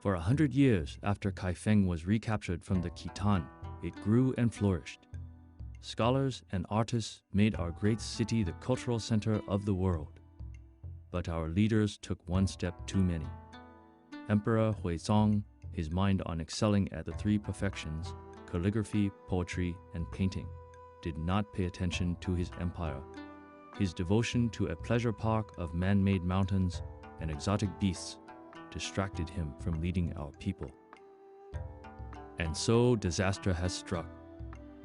For 100 years after Kaifeng was recaptured from the Khitan, it grew and flourished. Scholars and artists made our great city the cultural center of the world. But our leaders took one step too many. Emperor Huizong, his mind on excelling at the three perfections, calligraphy, poetry, and painting, did not pay attention to his empire. His devotion to a pleasure park of man-made mountains and exotic beasts distracted him from leading our people. And so disaster has struck.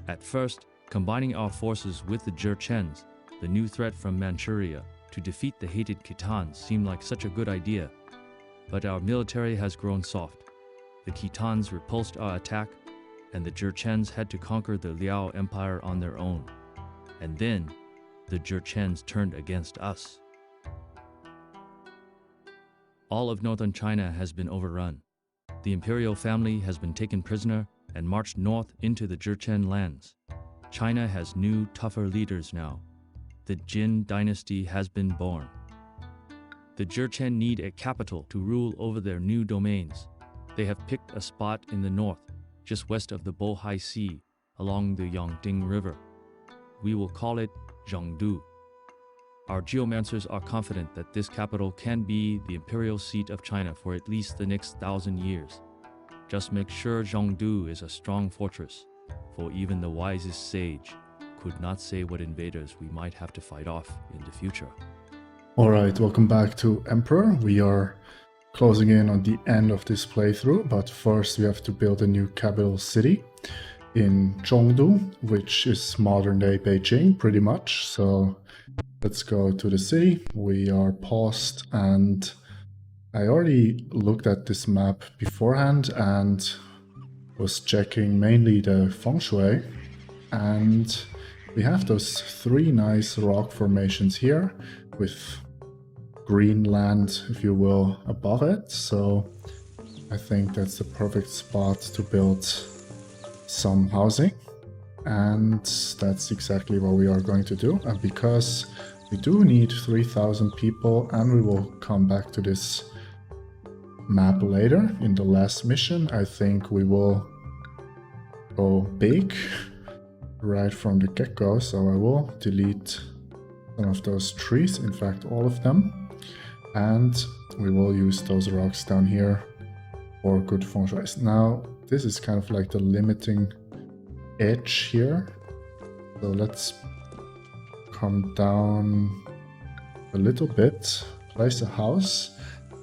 At first, combining our forces with the Jurchens, the new threat from Manchuria, to defeat the hated Khitans seemed like such a good idea. But our military has grown soft. The Khitans repulsed our attack, and the Jurchens had to conquer the Liao Empire on their own. And then, the Jurchens turned against us. All of northern China has been overrun. The imperial family has been taken prisoner and marched north into the Jurchen lands. China has new, tougher leaders now. The Jin dynasty has been born. The Jurchen need a capital to rule over their new domains. They have picked a spot in the north, just west of the Bohai Sea, along the Yangding River. We will call it Zhengdu. Our geomancers are confident that this capital can be the imperial seat of China for at least the next 1,000 years. Just make sure Zhengdu is a strong fortress, for even the wisest sage could not say what invaders we might have to fight off in the future. Alright, welcome back to Emperor. We are closing in on the end of this playthrough, but first we have to build a new capital city in Zhongdu, which is modern-day Beijing, pretty much. So let's go to the city. We are paused, and I already looked at this map beforehand and was checking mainly the feng shui, and we have those three nice rock formations here with green land, if you will, above it. So I think that's the perfect spot to build some housing, and that's exactly what we are going to do. And because we do need 3,000 people, and we will come back to this map later in the last mission, I think we will go big right from the get-go. So I will delete some of those trees, in fact all of them, and we will use those rocks down here for good feng shui. Now this is kind of like the limiting edge here, so let's come down a little bit, place a house,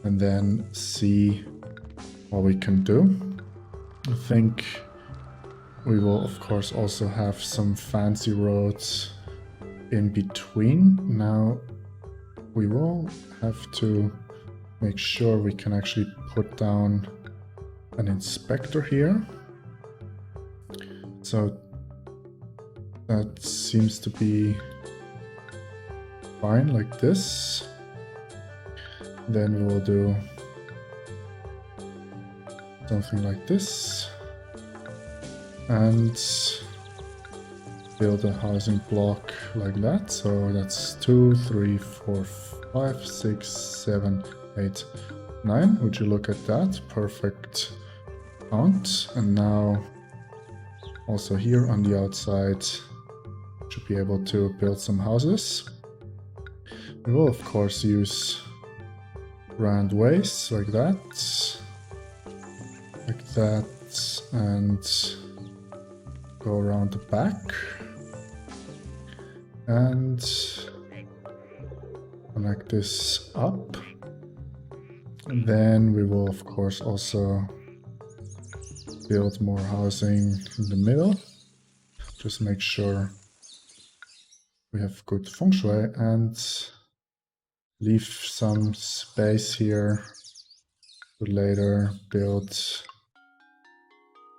and then see what we can do. I think we will of course also have some fancy roads in between. Now we will have to make sure we can actually put down an inspector here. So that seems to be fine like this. Then we will do something like this and build a housing block like that. So that's 2, 3, 4, 5, 6, 7, 8, 9. Would you look at that? Perfect count. And now also here on the outside should be able to build some houses. We will of course use round ways like that, and go around the back and connect this up. And then we will of course also build more housing in the middle. Just make sure we have good feng shui and leave some space here to later build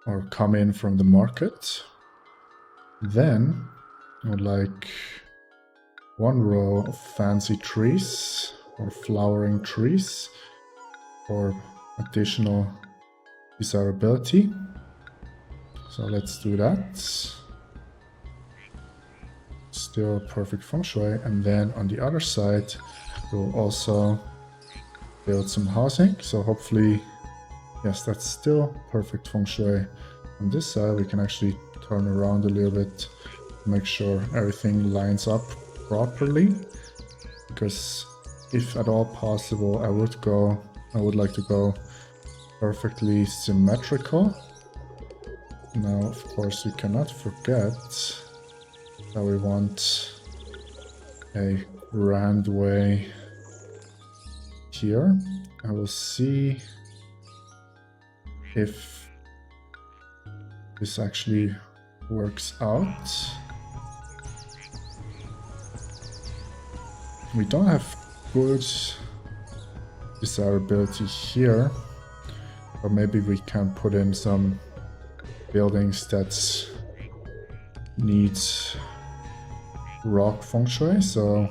or come in from the market. Then I would like one row of fancy trees or flowering trees for additional desirability. So let's do that. Still perfect feng shui. And then on the other side we'll also build some housing. So hopefully Yes, that's still perfect feng shui. On this side, we can actually turn around a little bit, make sure everything lines up properly. Because if at all possible, I would like to go perfectly symmetrical. Now, of course, we cannot forget that we want a grand way here. I will see if this actually works out. We don't have good desirability here, but maybe we can put in some buildings that need rock feng shui, so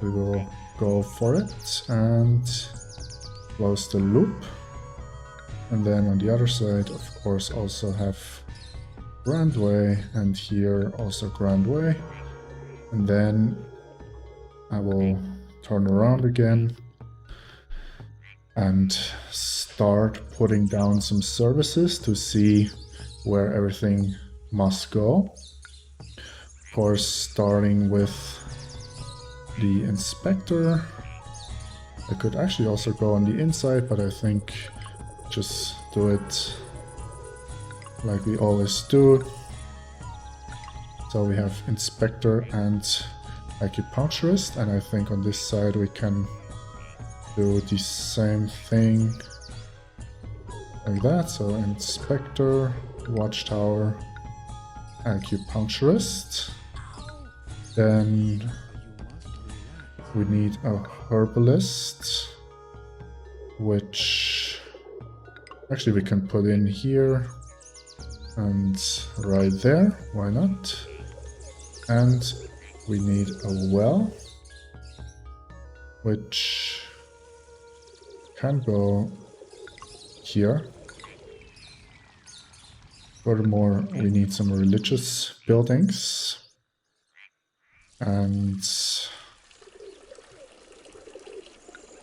we will go for it and close the loop. And then on the other side, of course, also have grand way, and here also grand way. And then I will turn around again and start putting down some services to see where everything must go. Of course, starting with the inspector. I could actually also go on the inside, but I think just do it like we always do. So we have inspector and acupuncturist, and I think on this side we can do the same thing like that. So inspector, watchtower, acupuncturist. Then we need a herbalist, which actually we can put in here and right there, why not? And we need a well, which can go here. Furthermore, we need some religious buildings. And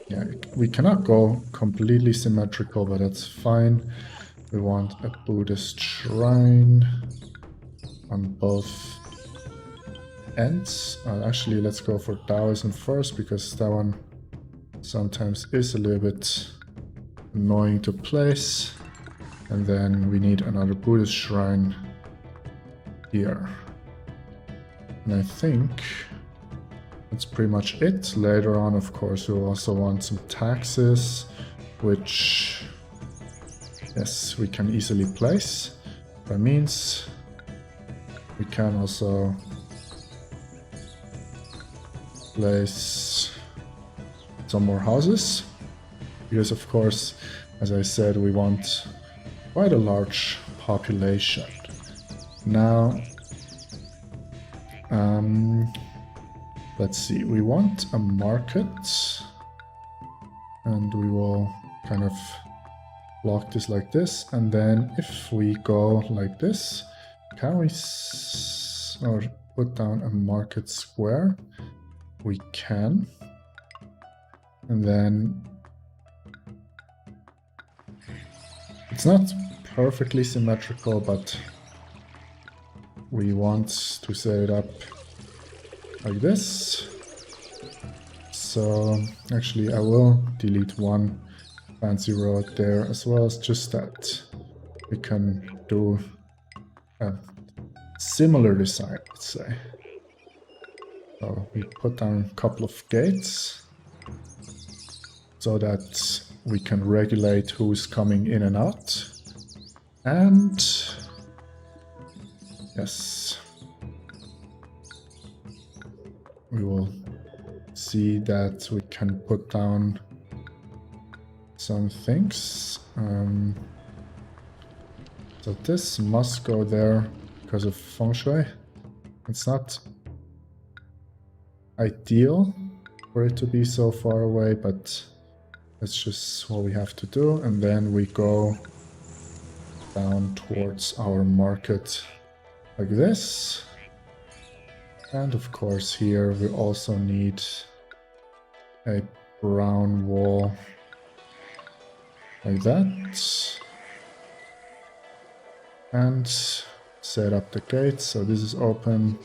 yeah, we cannot go completely symmetrical, but that's fine. We want a Buddhist shrine on both ends. Actually, let's go for Taoism first, because that one sometimes is a little bit annoying to place. And then we need another Buddhist shrine here. And I think that's pretty much it. Later on, of course, we'll also want some taxes, which, yes, we can easily place. That means we can also place some more houses, because of course, as I said, we want quite a large population. Now, let's see, we want a market, and we will kind of block this like this, and then if we go like this, can we or put down a market square? We can. And then it's not perfectly symmetrical, but we want to set it up like this. So actually I will delete one fancy road there as well, as just that we can do a similar design, let's say. So we put down a couple of gates so that we can regulate who's coming in and out. And yes, we will see that we can put down some things. So this must go there because of feng shui. It's not ideal for it to be so far away, but that's just what we have to do. And then we go down towards our market like this. And of course here we also need a brown wall like that. And set up the gates. So this is open,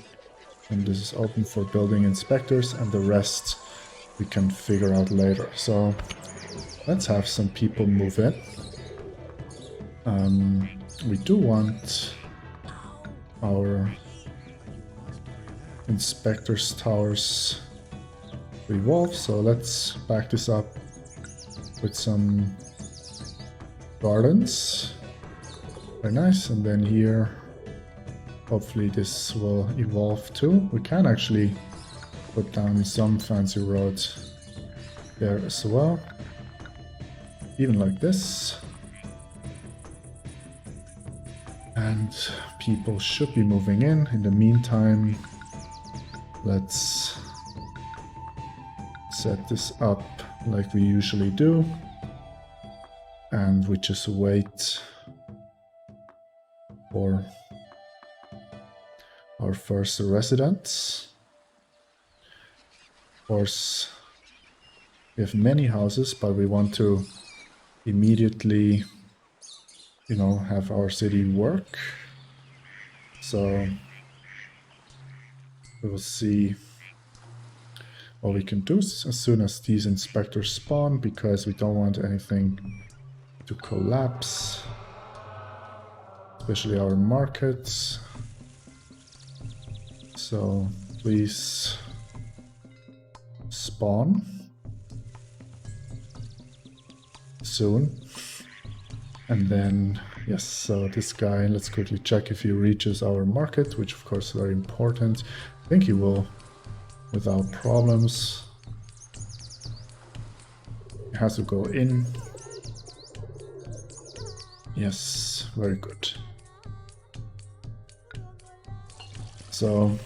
and this is open for building inspectors, and the rest we can figure out later. So let's have some people move in. We do want our inspectors' towers to evolve, so let's back this up with some gardens. Very nice. And then here, hopefully this will evolve too. We can actually put down some fancy roads there as well, even like this. And people should be moving in. In the meantime, let's set this up like we usually do. And we just wait for our first residents. Of course, we have many houses, but we want to immediately, you know, have our city work. So we will see what we can do as soon as these inspectors spawn, because we don't want anything to collapse, especially our markets. So please spawn soon. And then, yes, so this guy, let's quickly check if he reaches our market, which of course is very important. I think he will without problems. He has to go in. Yes, very good. So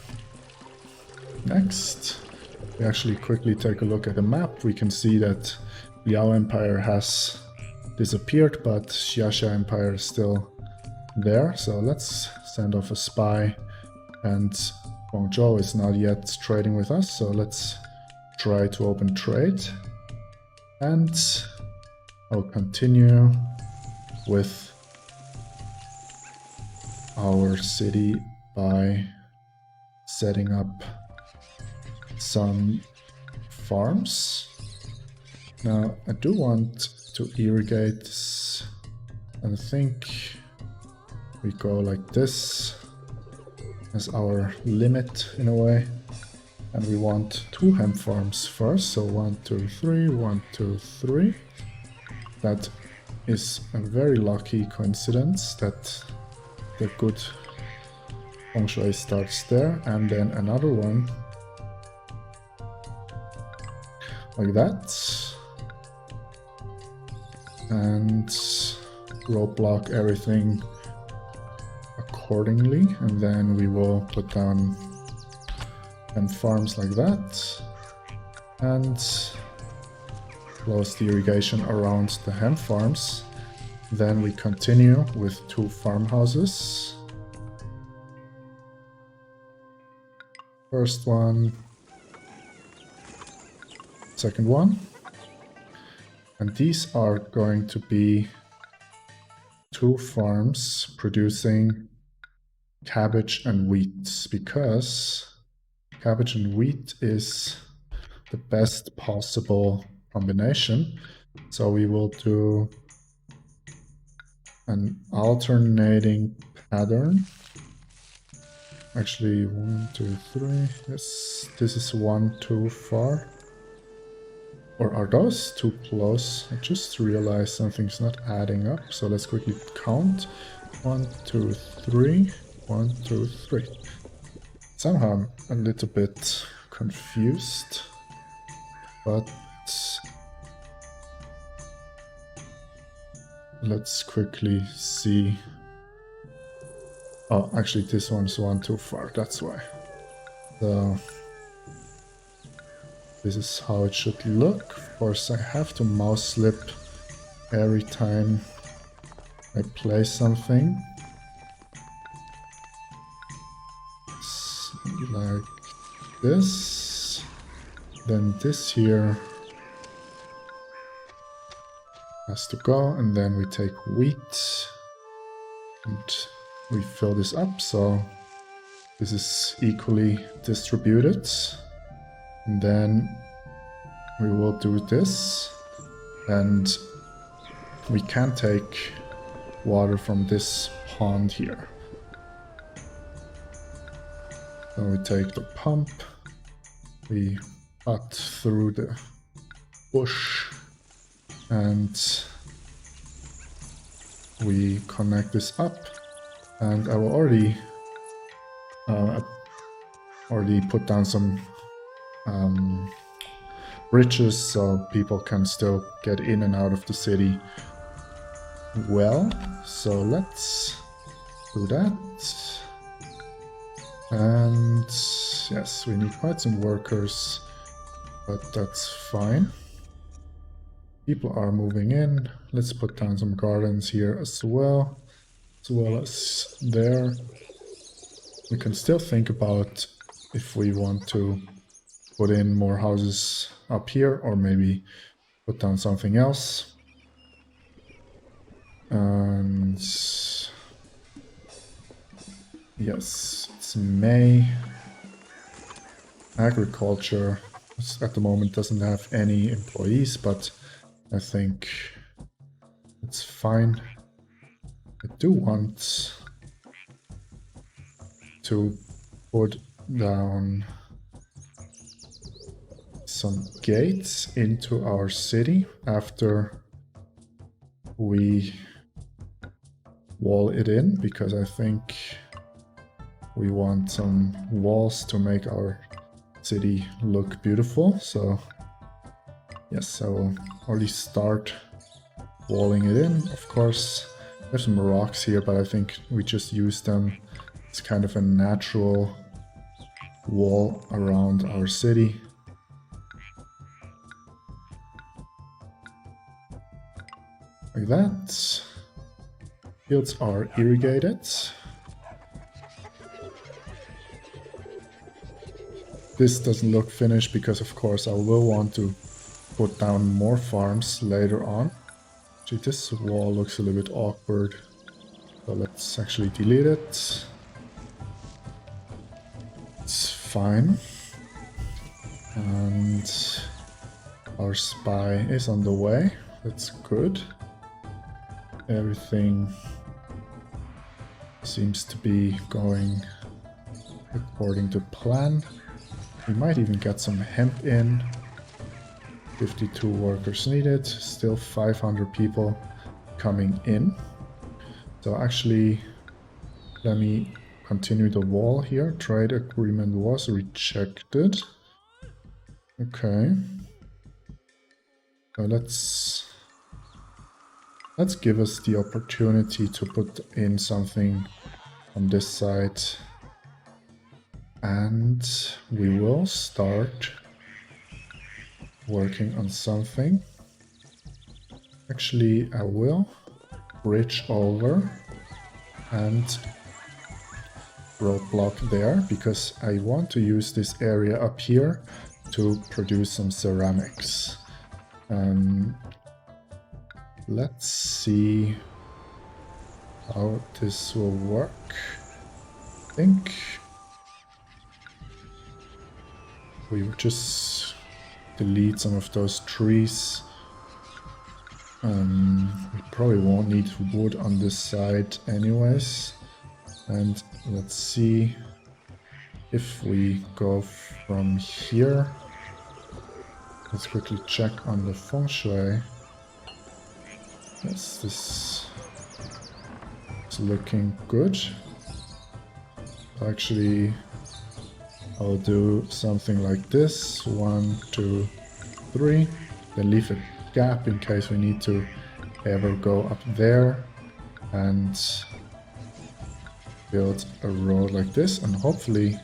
next, we actually quickly take a look at the map. We can see that Liao Empire has disappeared, but Xiaxia Empire is still there. So let's send off a spy, and Guangzhou is not yet trading with us, so let's try to open trade. And I'll continue with our city by setting up some farms. Now I do want to irrigate this, and I think we go like this as our limit in a way. And we want 2 hemp farms first, so 1, 2, 3, 1, 2, 3. That is a very lucky coincidence that the good feng shui starts there, and then another one like that, and roadblock everything accordingly, and then we will put down hemp farms like that, and close the irrigation around the hemp farms. Then we continue with 2 farmhouses. First one, second one. And these are going to be 2 farms producing cabbage and wheat, because cabbage and wheat is the best possible combination. So we will do an alternating pattern. Actually, 1, 2, 3. Yes, this is 1 too far. Or are those too close? I just realized something's not adding up. So let's quickly count. 1, 2, 3. 1, 2, 3. Somehow I'm a little bit confused, but let's quickly see. Oh, actually this one's 1 too far, that's why. So this is how it should look. Of course I have to mouse slip every time I play something. Like this. Then this here has to go, and then we take wheat and we fill this up so this is equally distributed. And then we will do this, and we can take water from this pond here. So we take the pump, we cut through the bush, and we connect this up. And I will already put down some bridges so people can still get in and out of the city well. So let's do that. And yes, we need quite some workers, but that's fine. People are moving in. Let's put down some gardens here as well as there. We can still think about if we want to put in more houses up here, or maybe put down something else. And yes, it's May. Agriculture at the moment doesn't have any employees, but I think it's fine. I do want to put down some gates into our city after we wall it in, because I think we want some walls to make our city look beautiful. So yes, I will already start walling it in. Of course, there's some rocks here, but I think we just use them. It's kind of a natural wall around our city. Like that. Fields are irrigated. This doesn't look finished because, of course, I will want to put down more farms later on. Actually, this wall looks a little bit awkward, so let's actually delete it. It's fine. And our spy is on the way. That's good. Everything seems to be going according to plan. We might even get some hemp in. 52 workers needed, still 500 people coming in. So actually, let me continue the wall here. Trade agreement was rejected. Okay. So let's give us the opportunity to put in something on this side. And we will start working on something. Actually, I will bridge over and roadblock there, because I want to use this area up here to produce some ceramics. Let's see how this will work. I think we would just delete some of those trees. We probably won't need wood on this side anyways. And let's see if we go from here. Let's quickly check on the feng shui. Yes, this is looking good. Actually, I'll do something like this. 1, 2, 3. Then leave a gap in case we need to ever go up there. And build a road like this. And hopefully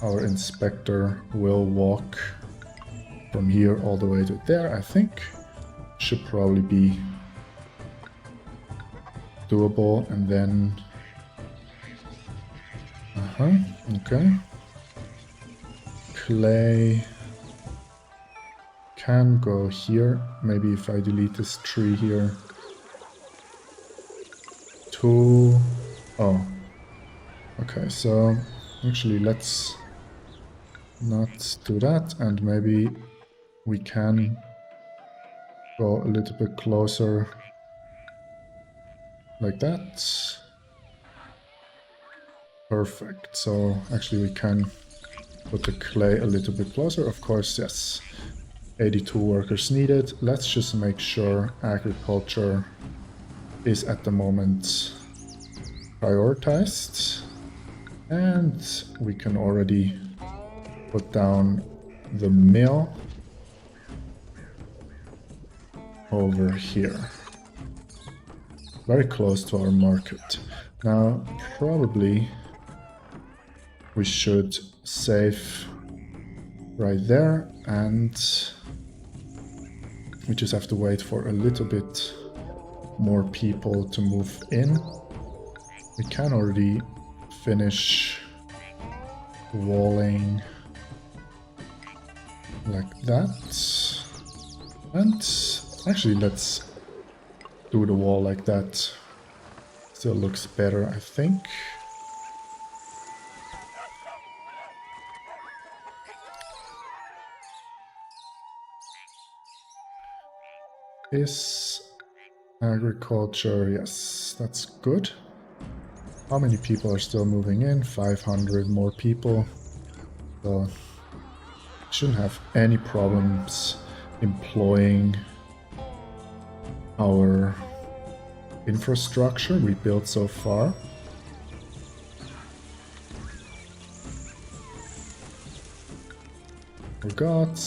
our inspector will walk from here all the way to there. I think should probably be doable. And then okay, clay can go here. Maybe if I delete this tree here. 2. Oh. Okay, so actually let's not do that, and maybe we can go a little bit closer like that. Perfect. So actually we can put the clay a little bit closer. Of course, yes. 82 workers needed. Let's just make sure agriculture is at the moment prioritized. And we can already put down the mill over here. Very close to our market. Now, probably we should save right there, and we just have to wait for a little bit more people to move in. We can already finish walling like that. And actually, let's do the wall like that. Still looks better, I think. Is agriculture, yes, that's good. How many people are still moving in? 500 more people. So shouldn't have any problems employing our infrastructure we built so far. Forgot,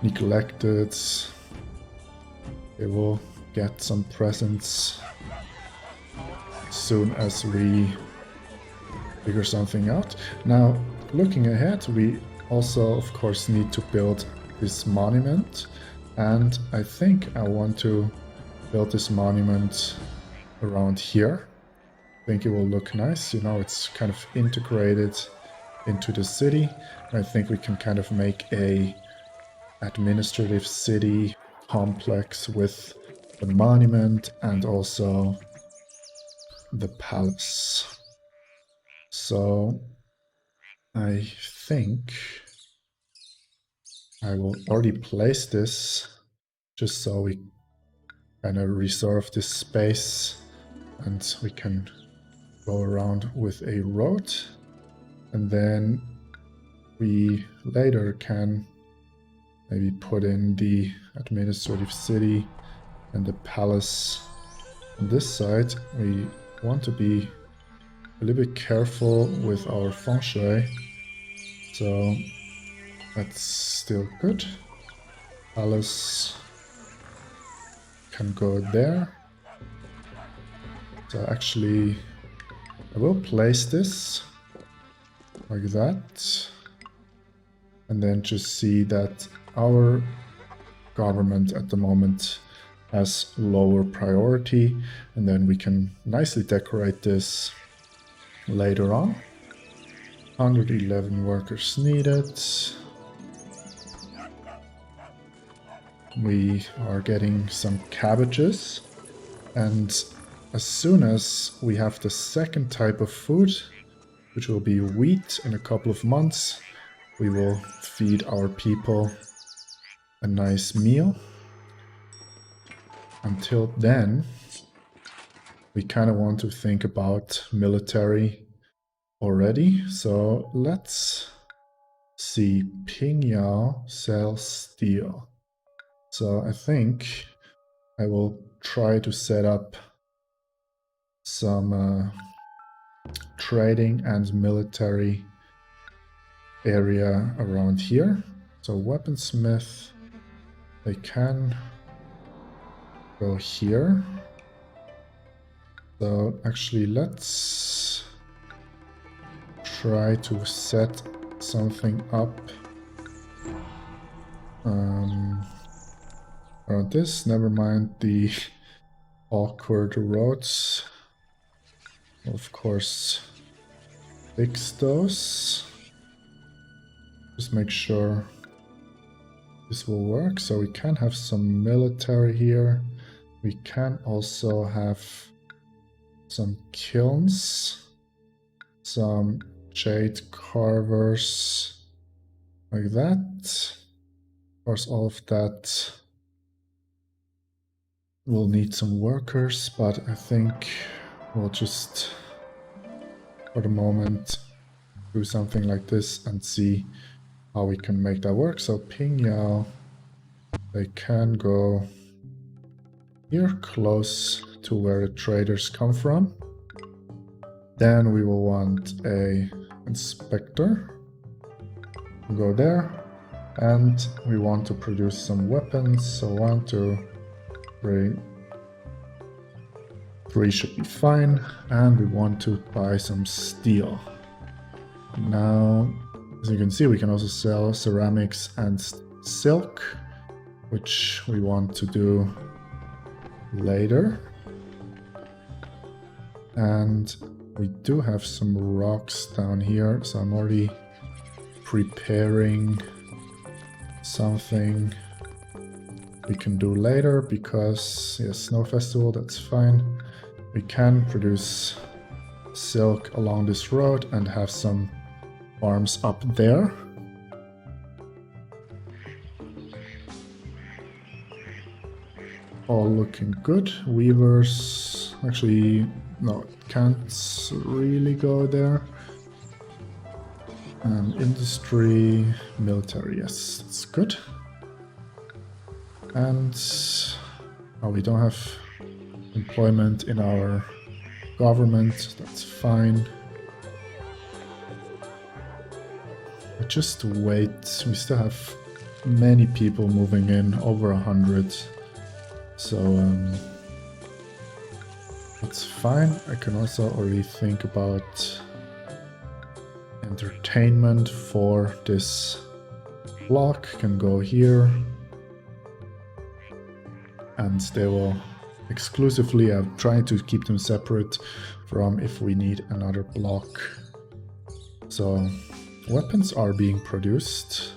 neglected. They will get some presents as soon as we figure something out. Now, looking ahead, we also, of course, need to build this monument. And I think I want to build this monument around here. I think it will look nice. You know, it's kind of integrated into the city. I think we can kind of make a administrative city complex with the monument and also the palace. So I think I will already place this just so we kind of reserve this space and we can go around with a road, and then we later can maybe put in the administrative city and the palace. On this side, we want to be a little bit careful with our feng shui, so that's still good. Palace can go there. So actually, I will place this like that, and then just see that our government at the moment has lower priority, and then we can nicely decorate this later on. 111 workers needed. We are getting some cabbages, and as soon as we have the second type of food, which will be wheat, in a couple of months, we will feed our people a nice meal. Until then, we kind of want to think about military already. So let's see. Pingyao sells steel. So I think I will try to set up some trading and military area around here. So weaponsmith, they can go here. So actually let's try to set something up around this. Never mind the awkward roads. Of course, fix those. Just make sure this will work. So we can have some military here. We can also have some kilns, some jade carvers, like that. Of course, all of that will need some workers, but I think we'll just, for the moment, do something like this and see how we can make that work. So Pingyao, they can go here close to where the traders come from. Then we will want a inspector to go there, and we want to produce some weapons. So 1, 2, 3. 3 should be fine, and we want to buy some steel. Now, as you can see, we can also sell ceramics and silk, which we want to do later. And we do have some rocks down here, so I'm already preparing something we can do later, because yes, snow festival, that's fine. We can produce silk along this road and have some farms up there. All looking good. Weavers, actually, no, can't really go there. Industry, military, yes, that's good. And we don't have employment in our government, that's fine. But just wait, we still have many people moving in, over 100. So that's fine. I can also already think about entertainment for this block. Can go here, and they will exclusively, I'm trying to keep them separate from if we need another block. So weapons are being produced.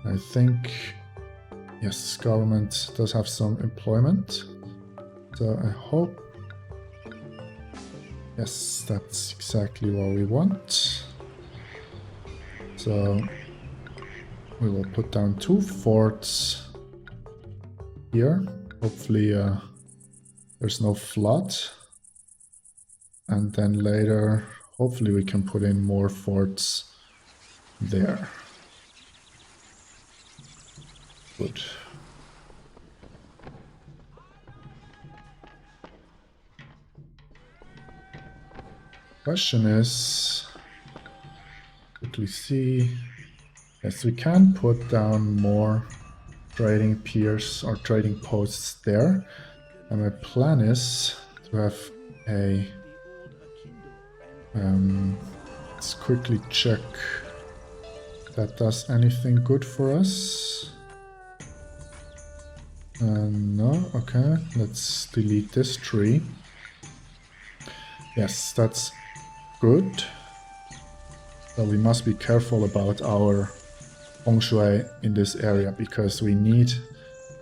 I think, yes, government does have some employment. So I hope, yes, that's exactly what we want. So we will put down 2 forts here. Hopefully there's no flood. And then later, hopefully we can put in more forts there. Good. Question is, quickly see, yes, we can put down more trading piers or trading posts there. And my plan is to have a, let's quickly check if that does anything good for us. No, okay, let's delete this tree. Yes, that's good. So we must be careful about our feng shui in this area, because we need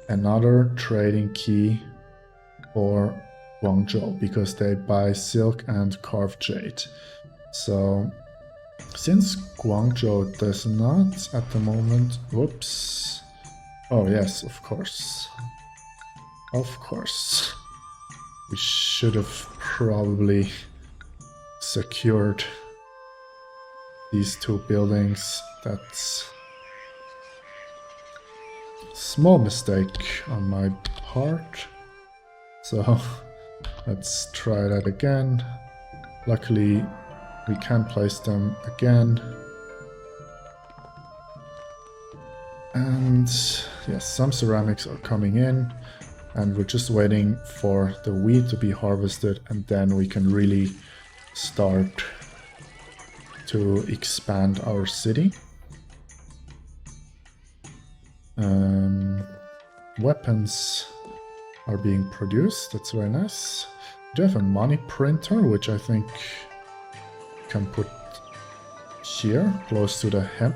another trading key for Guangzhou, because they buy silk and carved jade. So since Guangzhou does not at the moment, whoops. Oh yes, of course. Of course. We should have probably secured these 2 buildings. That's a small mistake on my part. So let's try that again. Luckily, we can place them again. And yes, some ceramics are coming in, and we're just waiting for the wheat to be harvested, and then we can really start to expand our city. Weapons are being produced, that's very nice. We do have a money printer, which I think can put here, close to the hemp.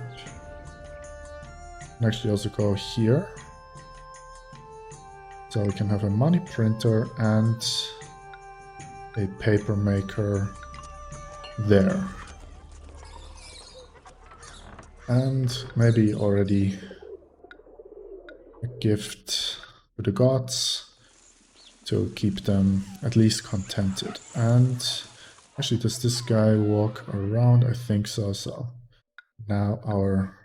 And actually also go here. So we can have a money printer and a paper maker there. And maybe already a gift to the gods to keep them at least contented. And actually, does this guy walk around? I think so. So now our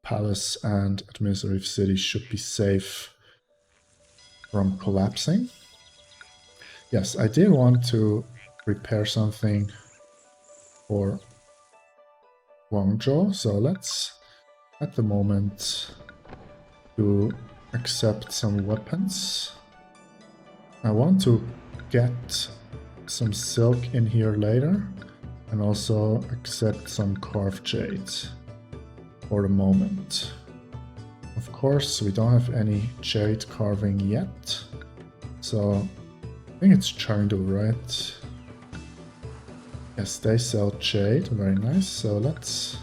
palace and administrative city should be safe from collapsing. Yes, I did want to prepare something for Guangzhou, so let's at the moment to accept some weapons. I want to get some silk in here later and also accept some carved jade for the moment. Of course, we don't have any jade carving yet, so I think it's Chengdu, right? Yes, they sell jade, very nice. So let's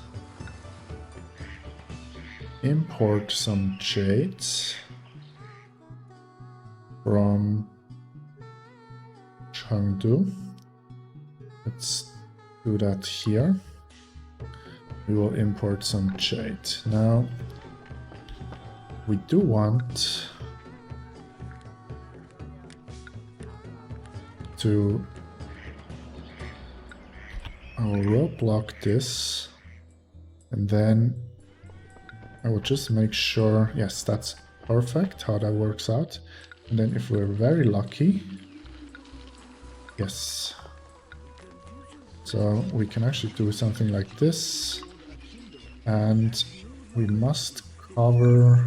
import some jade from Chengdu. Let's do that here. We will import some jade. Now, we do want to... I will roadblock this, and then I will just make sure, yes, that's perfect how that works out. And then if we're very lucky, yes, so we can actually do something like this, and we must cover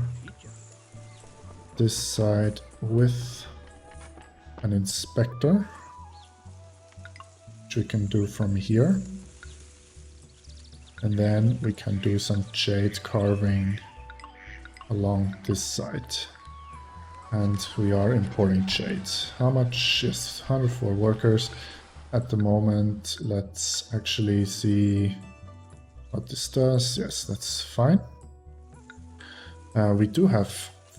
this side with an inspector, which we can do from here. And then we can do some jade carving along this side. And we are importing jade. How much? Yes, 104 workers at the moment. Let's actually see what this does. Yes, that's fine. We do have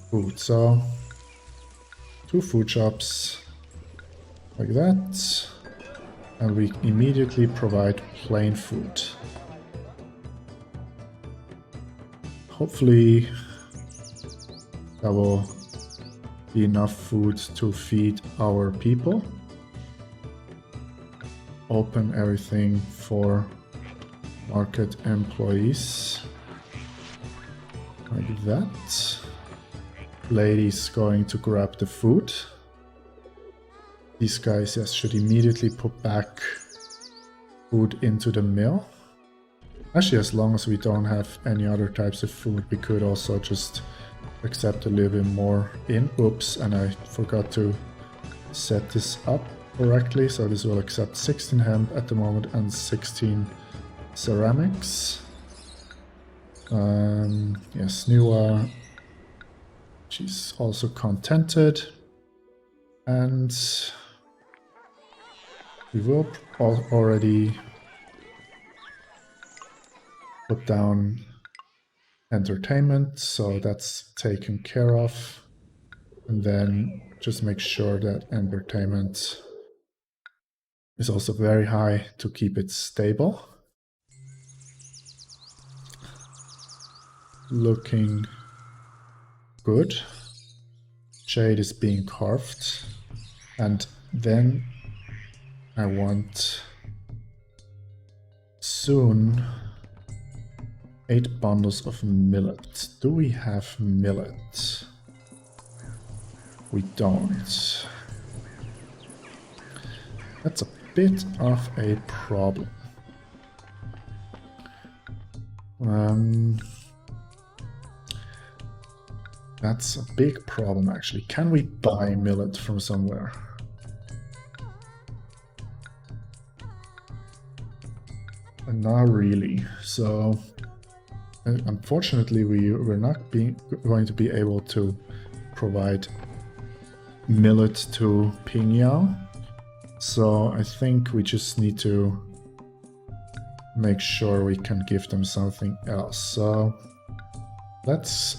food, so 2 food shops like that. And we immediately provide plain food. Hopefully that will be enough food to feed our people. Open everything for market employees. Like that. Lady's going to grab the food. These guys, yes, should immediately put back food into the mill. Actually, as long as we don't have any other types of food, we could also just accept a little bit more in. Oops, and I forgot to set this up correctly. So this will accept 16 hemp at the moment and 16 ceramics. Yes, Niwa, she's also contented. And we will already put down entertainment, so that's taken care of. And then just make sure that entertainment is also very high to keep it stable. Looking good. Jade is being carved. And then I want soon 8 bundles of millet. Do we have millet? We don't. That's a bit of a problem. That's a big problem actually. Can we buy millet from somewhere? Not really. So unfortunately we're not going to be able to provide millet to Pingyao. So I think we just need to make sure we can give them something else. So let's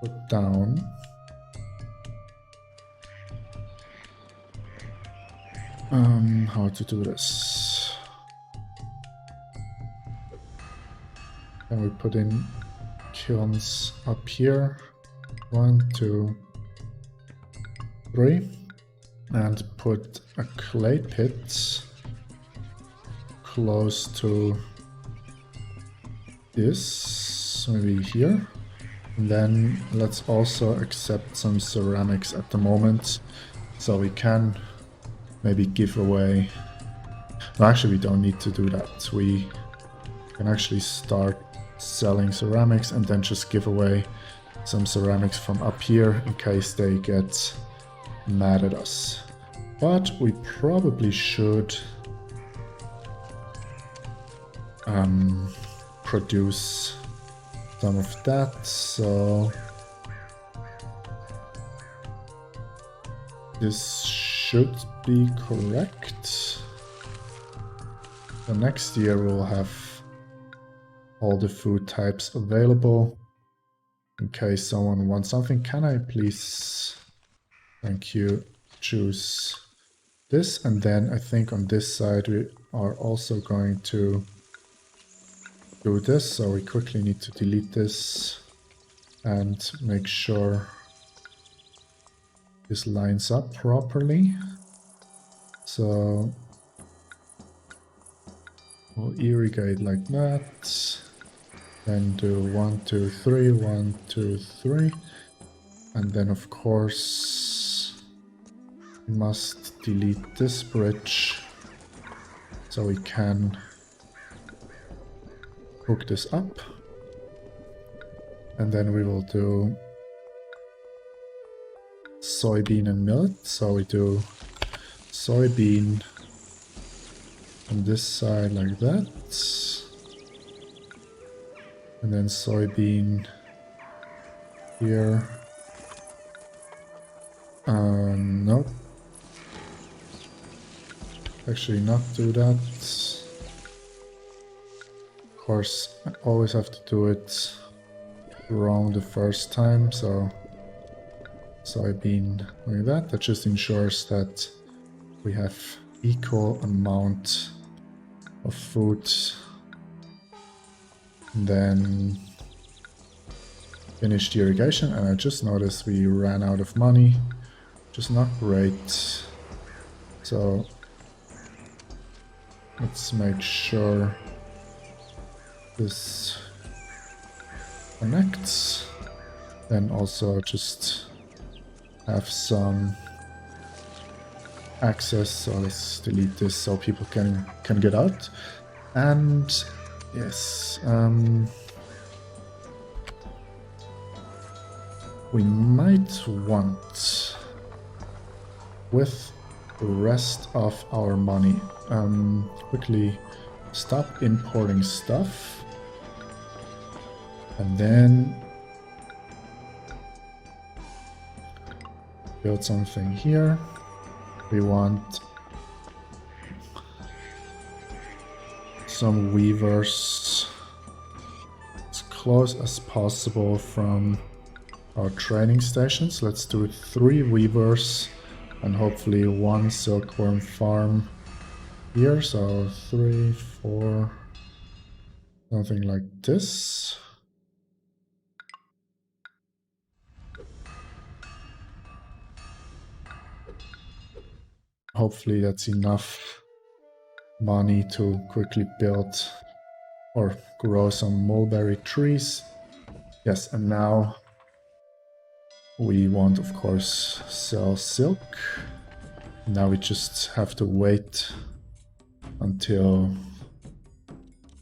put down how to do this. Can we put in kilns up here? 1, 2, 3, and put a clay pit close to this, maybe here. And then let's also accept some ceramics at the moment, so we can maybe give away. No, actually we don't need to do that. We can actually start selling ceramics and then just give away some ceramics from up here in case they get mad at us. But we probably should produce some of that, so this should be correct. So next year we'll have all the food types available in case someone wants something. Can I please, thank you, choose this? And then I think on this side we are also going to do this, so we quickly need to delete this and make sure this lines up properly. So we'll irrigate like that, then do 1, 2, 3, 1, 2, 3, and then of course we must delete this bridge so we can hook this up, and then we will do soybean and millet. So we do soybean on this side like that, and then soybean here. Nope. Actually not do that. Of course, I always have to do it wrong the first time, so soybean like that. That just ensures that we have equal amount of food. And then finish the irrigation, and I just noticed we ran out of money, which is not great. So let's make sure this connects. Then also just have some access, so let's delete this so people can get out. And yes, we might want, with the rest of our money, quickly stop importing stuff, and then build something here. We want some weavers as close as possible from our training stations. Let's do 3 weavers and hopefully 1 silkworm farm here. So 3, 4, something like this. Hopefully that's enough money to quickly build or grow some mulberry trees. Yes, and now we want, of course, sell silk. Now we just have to wait until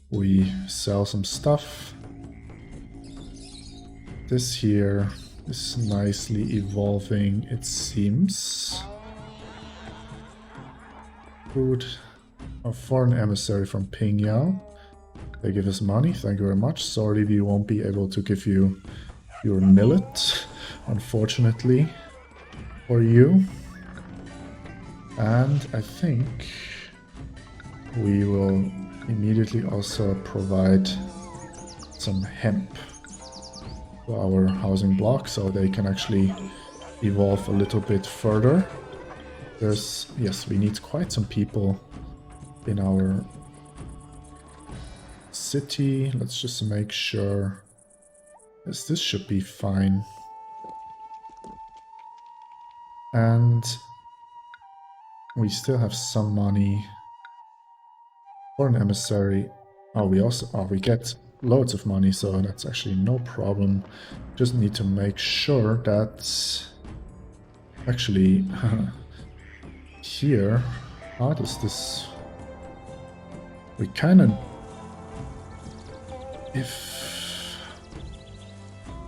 we sell some stuff. This here is nicely evolving, it seems. Food. A foreign emissary from Pingyao. They give us money, thank you very much. Sorry, we won't be able to give you your millet, unfortunately, for you. And I think we will immediately also provide some hemp to our housing block so they can actually evolve a little bit further. Yes, we need quite some people in our city. Let's just make sure. Yes, this should be fine. And we still have some money for an emissary. Oh, we get loads of money, so that's actually no problem. Just need to make sure that actually here, how does this? We kind of,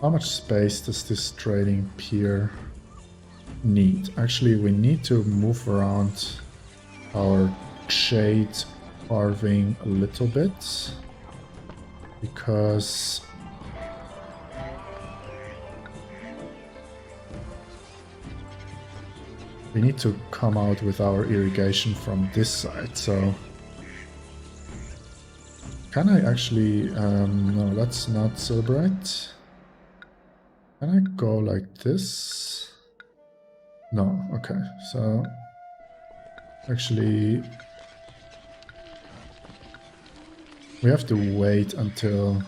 how much space does this trading pier need? Actually, we need to move around our shade carving a little bit because we need to come out with our irrigation from this side. So can I actually no, let's not celebrate. Can I go like this? No, okay, so actually we have to wait until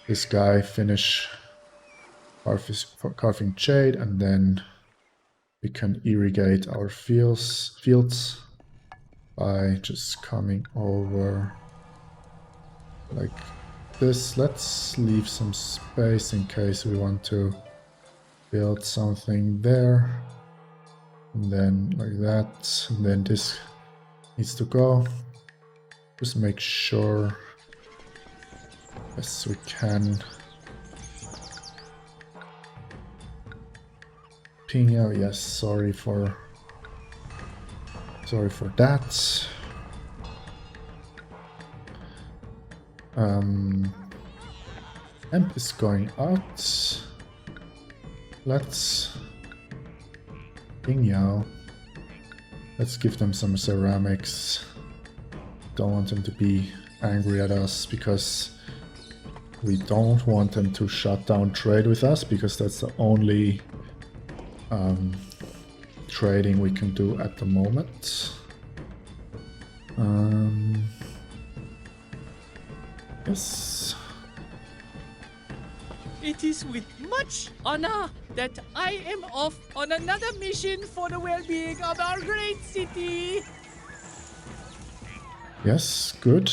this guy finish carving jade, and then we can irrigate our fields by just coming over like this. Let's leave some space in case we want to build something there, and then like that, and then this needs to go. Just make sure, yes, we can ping out. Yes, sorry for that. Hemp is going out. Let's ping Yao. Let's give them some ceramics. Don't want them to be angry at us because we don't want them to shut down trade with us, because that's the only trading we can do at the moment. Yes. It is with much honor that I am off on another mission for the well-being of our great city. Yes, good.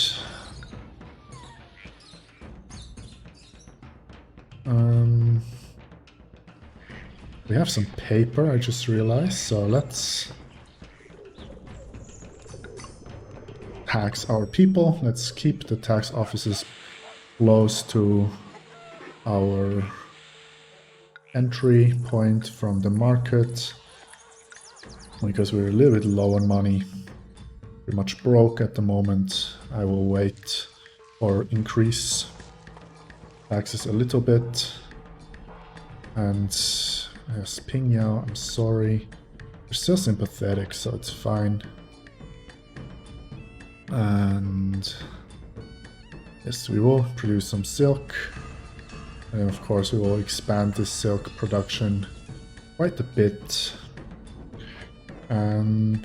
We have some paper, I just realized, so let's tax our people. Let's keep the tax offices close to our entry point from the market, because we're a little bit low on money. Pretty much broke at the moment. I will wait or increase taxes a little bit. And yes, Ping Yao, I'm sorry. We're still sympathetic, so it's fine. And yes, we will produce some silk. And of course we will expand this silk production quite a bit. And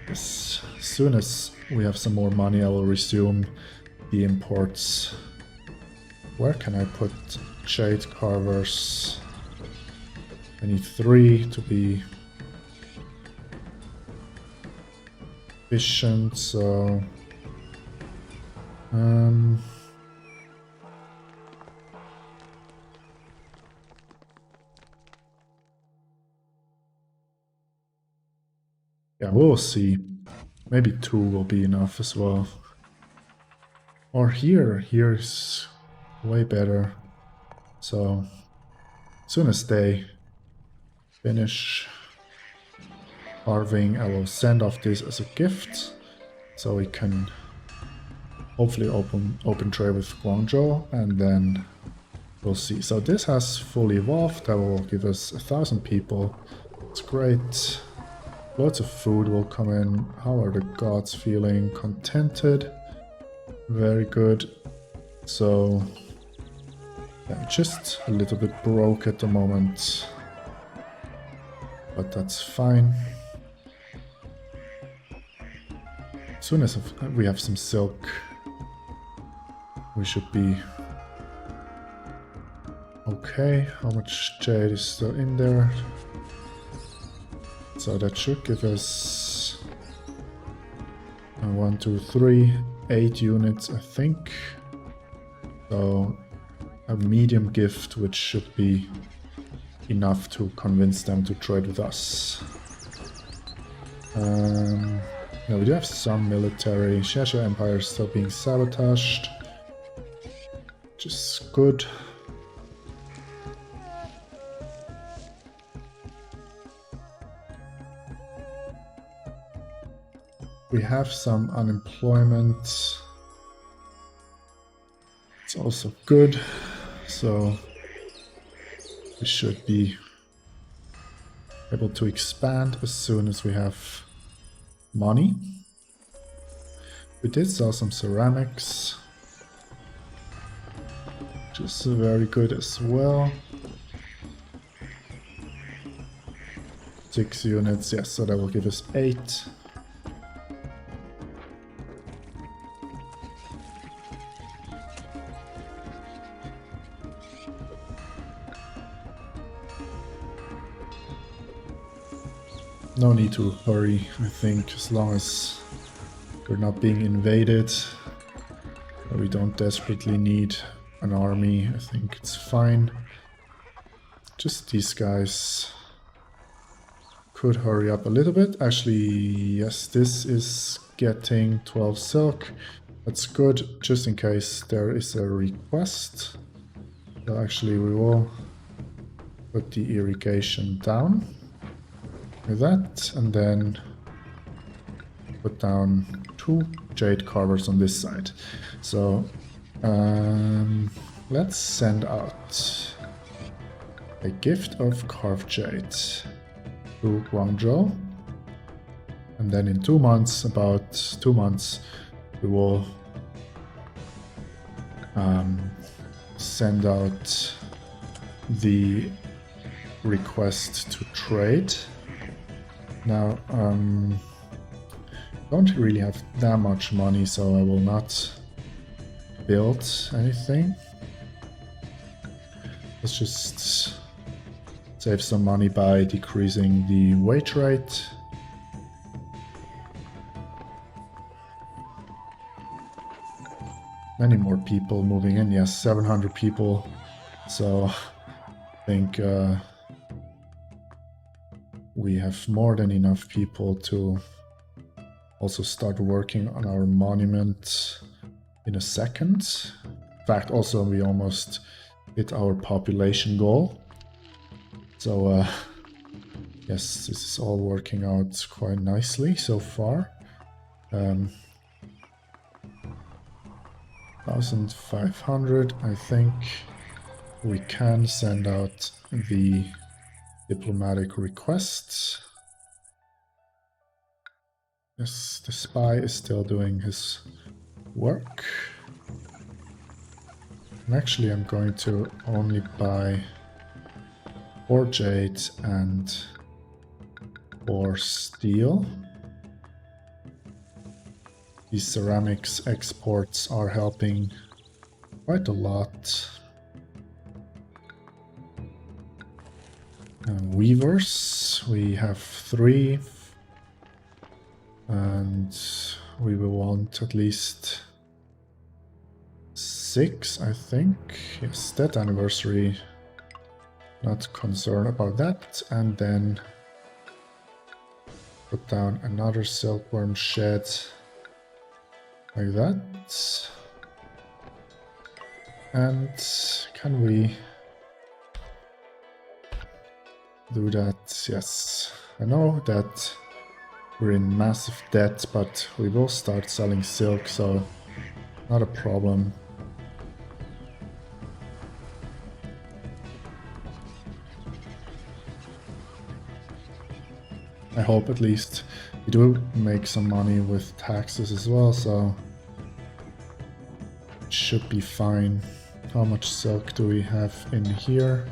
as soon as we have some more money, I will resume the imports. Where can I put jade carvers? I need 3 to be efficient, so yeah, we'll see. Maybe 2 will be enough as well. Or here's way better. So as soon as they finish carving, I will send off this as a gift, so we can hopefully open trade with Guangzhou, and then we'll see. So this has fully evolved. That will give us 1,000 people. It's great. Lots of food will come in. How are the gods feeling? Contented. Very good. So, yeah, just a little bit broke at the moment, but that's fine. As soon as we have some silk, we should be okay. How much jade is still in there? So that should give us 1, 2, 3, 8 units, I think. So a medium gift, which should be enough to convince them to trade with us. No, we do have some military. Shasha Empire is still being sabotaged, which is good. We have some unemployment. It's also good, so we should be able to expand as soon as we have money. We did sell some ceramics, which is very good as well. 6 units, yes, so that will give us 8. No need to hurry, I think, as long as we're not being invaded, or we don't desperately need an army, I think it's fine. Just these guys could hurry up a little bit. Actually, yes, this is getting 12 silk. That's good, just in case there is a request. So actually, we will put the irrigation down. With that, and then put down 2 jade carvers on this side. So let's send out a gift of carved jade to Guangzhou, and then in 2 months, about 2 months, we will send out the request to trade. Now, don't really have that much money, so I will not build anything. Let's just save some money by decreasing the wage rate. Many more people moving in, yes, 700 people, so I think we have more than enough people to also start working on our monument in a second. In fact, also we almost hit our population goal. So yes, this is all working out quite nicely so far. 1,500, I think we can send out the diplomatic requests. Yes, the spy is still doing his work. And actually I'm going to only buy 4 jade and 4 steel. These ceramics exports are helping quite a lot. Weavers, we have 3, and we will want at least 6, I think. Yes, that anniversary, not concerned about that. And then put down another silkworm shed like that. And can we do that? Yes. I know that we're in massive debt, but we will start selling silk, so not a problem. I hope at least we do make some money with taxes as well, so should be fine. How much silk do we have in here?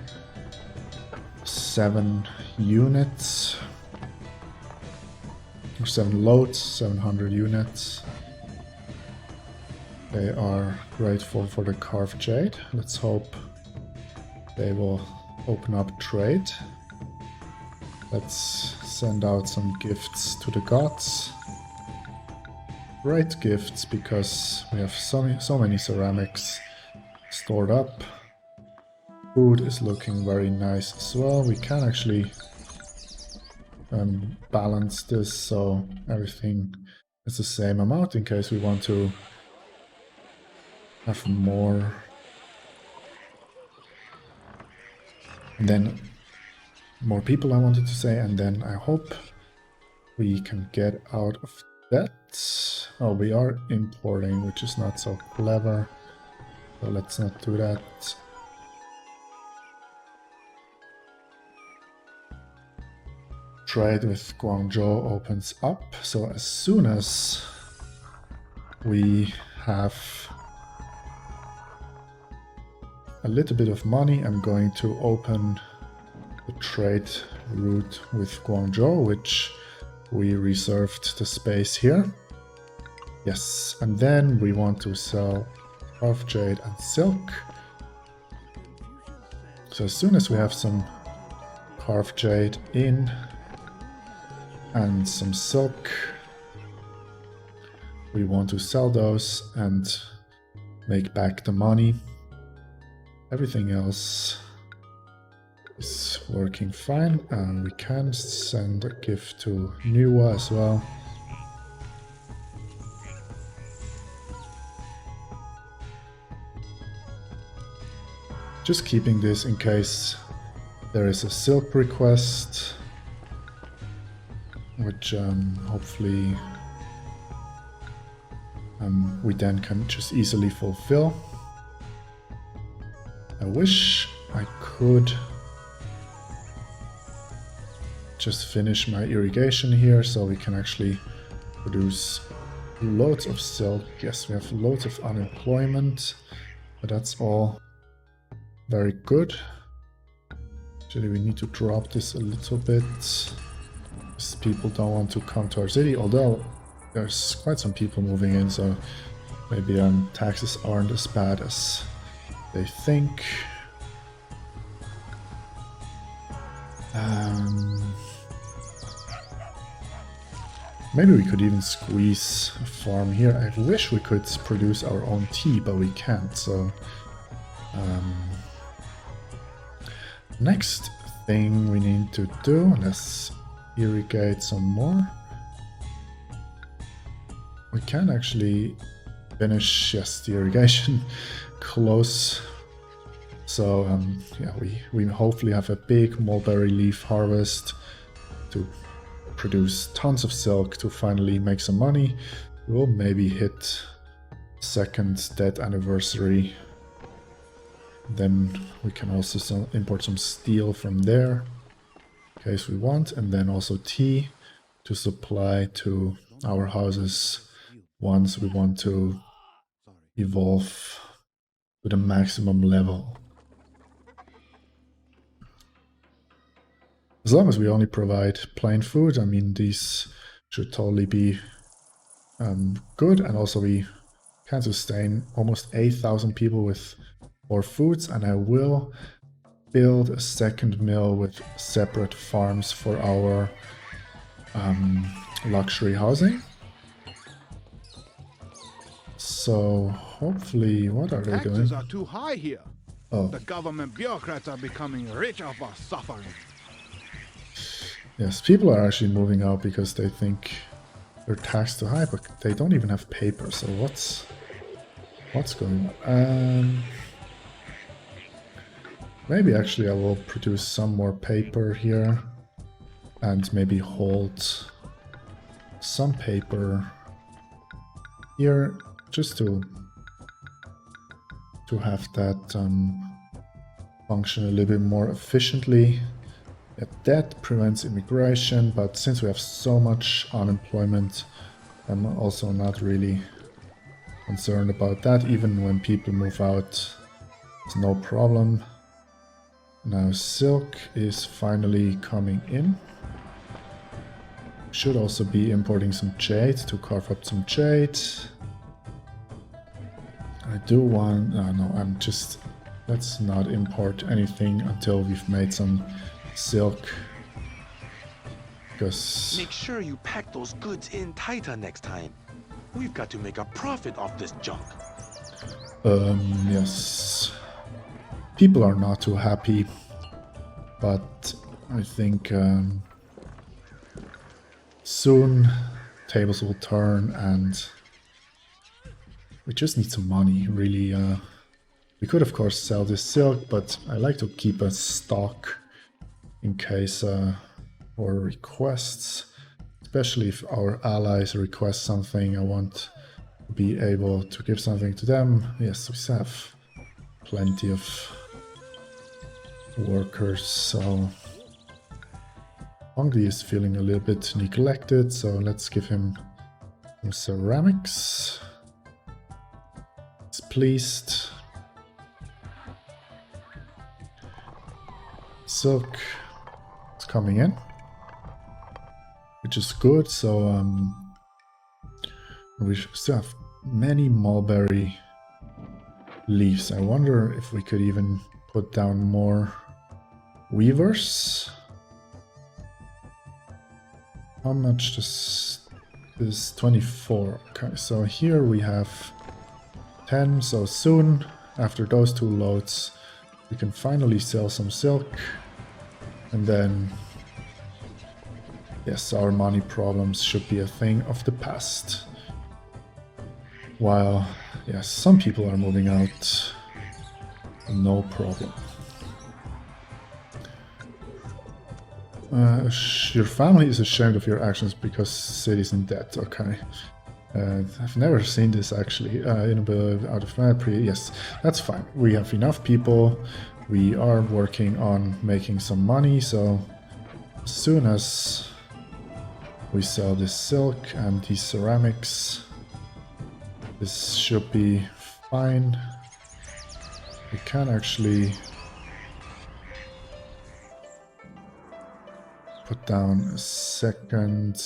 7 units. Or 7 loads, 700 units. They are grateful for the carved jade. Let's hope they will open up trade. Let's send out some gifts to the gods. Great gifts, because we have so many ceramics stored up. Food is looking very nice as well. We can actually balance this so everything is the same amount in case we want to have more. And then more people, I wanted to say, and then I hope we can get out of that. Oh, we are importing, which is not so clever, so let's not do that. Trade with Guangzhou opens up, so as soon as we have a little bit of money, I'm going to open the trade route with Guangzhou, which we reserved the space here. Yes, and then we want to sell carved jade and silk. So as soon as we have some carved jade in and some silk, we want to sell those and make back the money. Everything else is working fine, and we can send a gift to Niwa as well. Just keeping this in case there is a silk request, which hopefully we then can just easily fulfill. I wish I could just finish my irrigation here so we can actually produce loads of silk. Yes, we have loads of unemployment, but that's all very good. Actually, we need to drop this a little bit, because people don't want to come to our city, although there's quite some people moving in, so maybe taxes aren't as bad as they think. Maybe we could even squeeze a farm here. I wish we could produce our own tea, but we can't, so next thing we need to do, let's irrigate some more. We can actually finish, yes, the irrigation close. So yeah, we hopefully have a big mulberry leaf harvest to produce tons of silk to finally make some money. We'll maybe hit second dead anniversary. Then we can also import some steel from there in case we want, and then also tea to supply to our houses once we want to evolve to the maximum level. As long as we only provide plain food, I mean, these should totally be good, and also we can sustain almost 8,000 people with more foods, and I will build a second mill with separate farms for our luxury housing. So hopefully, what are they doing? Taxes are too high here. Oh, The government bureaucrats are becoming rich off our suffering. yes, people are actually moving out because they think they're taxed too high, but they don't even have paper. So what's going on? Maybe actually I will produce some more paper here and maybe hold some paper here just to have that function a little bit more efficiently. Yeah, that prevents immigration, but since we have so much unemployment, I'm also not really concerned about that. Even when people move out, it's no problem. Now silk is finally coming in. Should also be importing some jade to carve up some jade. I do want... no, I'm just... Let's not import anything until we've made some silk. Because... Make sure you pack those goods in tighter next time. We've got to make a profit off this junk. Yes. People are not too happy. But I think soon tables will turn and we just need some money, really. We could of course sell this silk, but I like to keep a stock in case for requests, especially if our allies request something. I want to be able to give something to them. Yes, we have plenty of workers, so Hongri is feeling a little bit neglected, so let's give him some ceramics. He's pleased. Silk is coming in, which is good. So we still have many mulberry leaves. I wonder if we could even put down more weavers. How much does this 24? Okay, so here we have 10. So soon after those two loads we can finally sell some silk, and then yes, our money problems should be a thing of the past. While yes, some people are moving out, no problem. Your family is ashamed of your actions because city's in debt. Okay. I've never seen this actually. In a bit out of my yes, that's fine. We have enough people. We are working on making some money, so as soon as we sell this silk and these ceramics, this should be fine. We can actually put down a second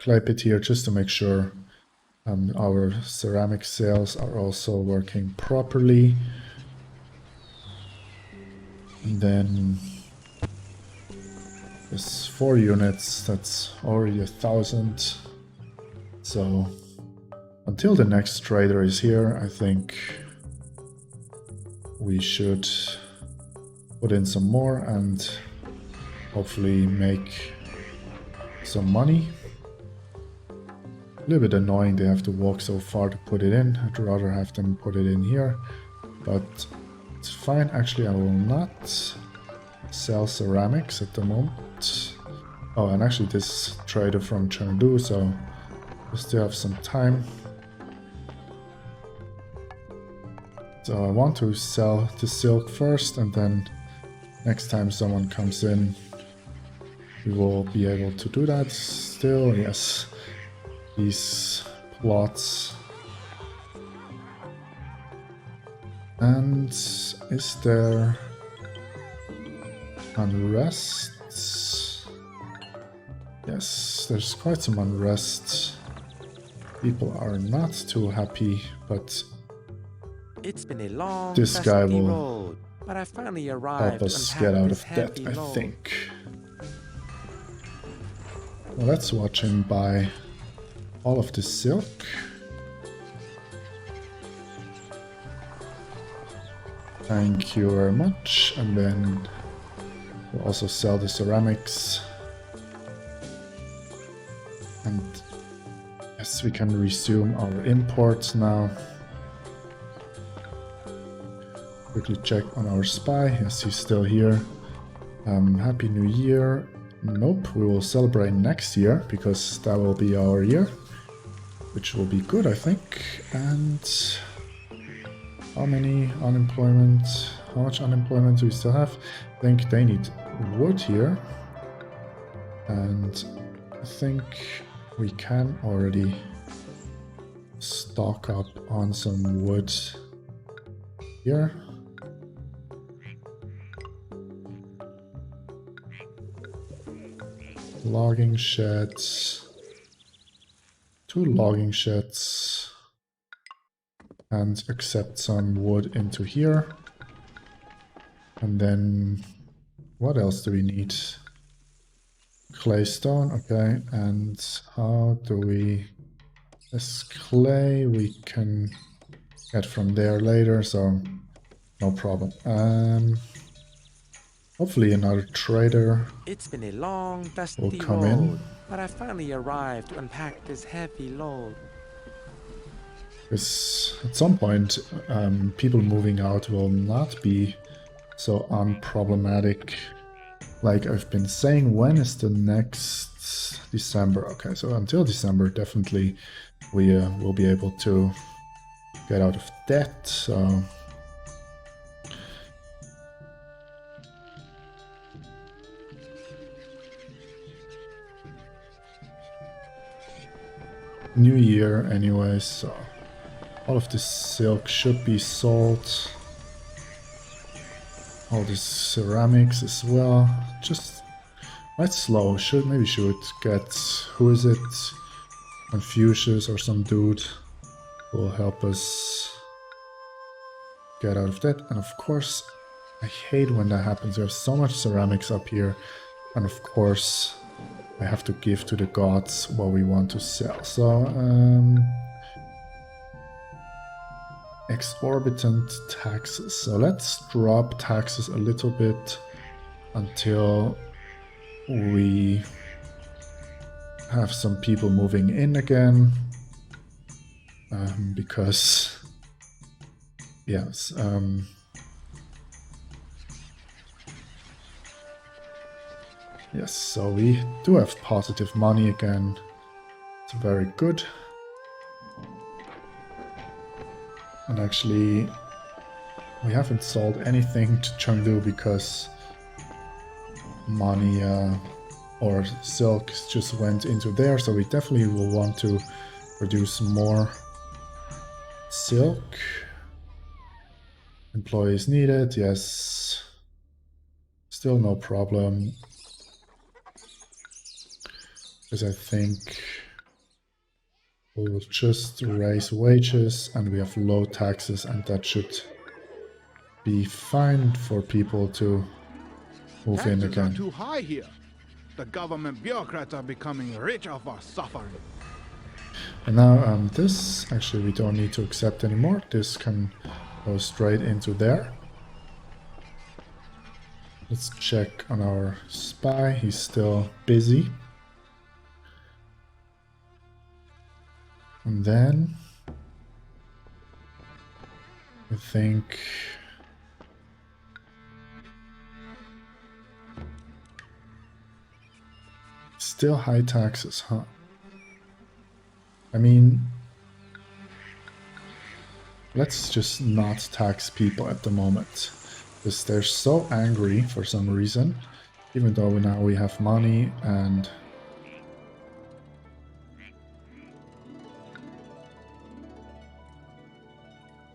clay pit here just to make sure our ceramic sales are also working properly. And then there's 4 units, that's already 1,000. So until the next trader is here, I think we should put in some more and hopefully make some money. A little bit annoying they have to walk so far to put it in. I'd rather have them put it in here, but it's fine. Actually, I will not sell ceramics at the moment. Oh, and actually this trader from Chengdu, so we still have some time. So I want to sell the silk first, and then next time someone comes in, we will be able to do that. Still, yes, these plots. And is there unrest? Yes, there's quite some unrest. People are not too happy, but It's been a long this guy will road, but I finally arrived help us get out of debt, I think. Well, let's watch him buy all of the silk. Thank you very much. And then we'll also sell the ceramics. And yes, we can resume our imports now. Quickly check on our spy. Yes, he's still here. Happy New Year. Nope, we will celebrate next year because that will be our year, which will be good, I think. And how many unemployment? How much unemployment do we still have? I think they need wood here, and I think we can already stock up on some wood here. Logging sheds. 2 logging sheds. And accept some wood into here. And then what else do we need? Clay stone, okay. And how do we... This clay we can get from there later, so no problem. Hopefully another trader It's been a long, dusty will come road, in. but I finally arrived to unpack this heavy load. Because at some point, people moving out will not be so unproblematic. Like I've been saying, when is the next December? Okay, so until December, definitely we will be able to get out of debt. So New Year anyway, so all of this silk should be sold. All these ceramics as well. Just quite slow. Maybe should get, who is it? Confucius or some dude who will help us get out of that. And of course, I hate when that happens. We have so much ceramics up here, and of course I have to give to the gods what we want to sell. So exorbitant taxes. So let's drop taxes a little bit until we have some people moving in again. Because yes, yes, so we do have positive money again. It's very good. And actually, we haven't sold anything to Chengdu because money or silk just went into there. So we definitely will want to produce more silk. Employees needed, yes. Still no problem. Because I think we'll just raise wages and we have low taxes, and that should be fine for people to move in Taxes again. are too high here. The government bureaucrats are becoming rich off our suffering. And now this, actually we don't need to accept anymore. This can go straight into there. Let's check on our spy. He's still busy. And then I think still high taxes, huh? I mean, let's just not tax people at the moment, because they're so angry for some reason, even though now we have money. And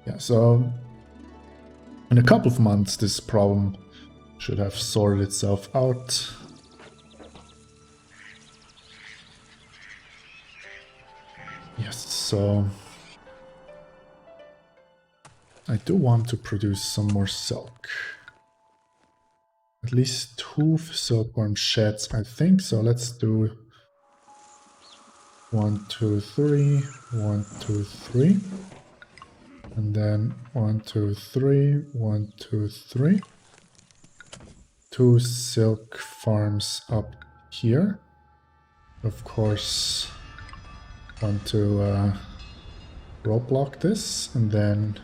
yeah, so in a couple of months this problem should have sorted itself out. Yes, so I do want to produce some more silk. At least 2 silkworm sheds, I think. So let's do 1, 2, 3, 1, 2, 3. And then 1, 2, 3, 1, 2, 3. 2 silk farms up here. Of course, want to roadblock this, and then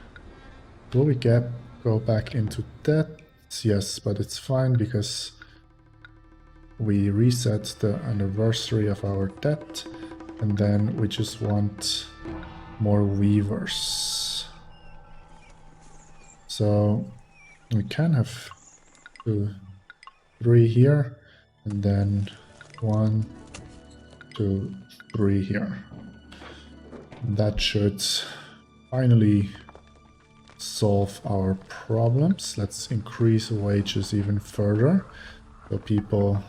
will we go back into debt? Yes, but it's fine because we reset the anniversary of our debt, and then we just want more weavers. So we can have 2, 3 here, and then 1, 2, 3 here. That should finally solve our problems. Let's increase wages even further, so people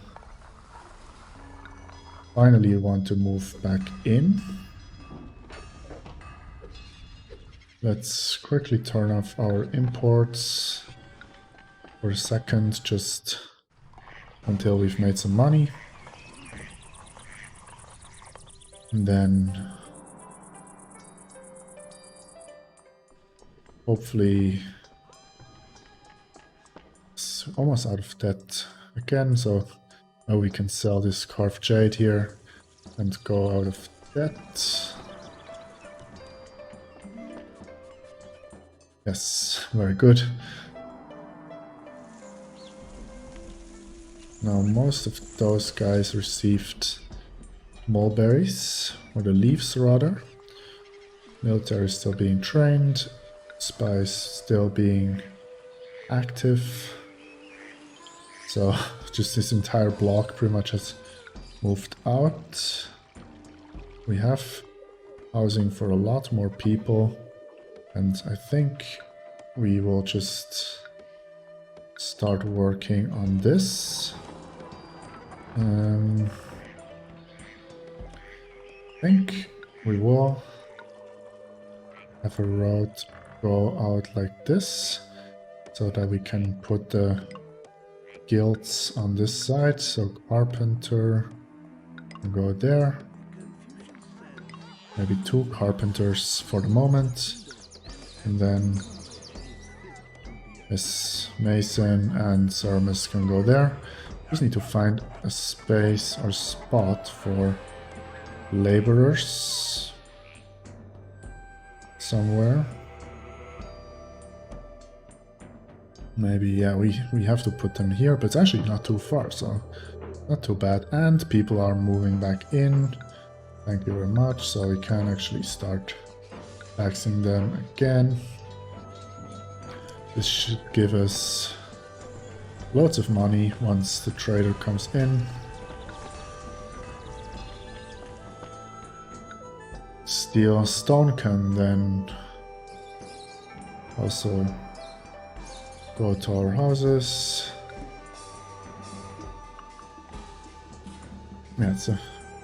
finally want to move back in. Let's quickly turn off our imports for a second, just until we've made some money. And then hopefully it's almost out of debt again, so now we can sell this carved jade here and go out of debt. Yes, very good. Now most of those guys received mulberries, or the leaves rather. Military is still being trained, spies still being active. So just this entire block pretty much has moved out. We have housing for a lot more people, and I think we will just start working on this. I think we will have a road go out like this, so that we can put the guilds on this side. So carpenter can go there. Maybe 2 carpenters for the moment. And then Miss Mason and Cermis can go there. Just need to find a space or spot for laborers somewhere. Maybe, yeah, we have to put them here, but it's actually not too far, so not too bad. And people are moving back in. Thank you very much. So we can actually start taxing them again. This should give us loads of money once the trader comes in. Steel stone can then also go to our houses. Yeah, it's a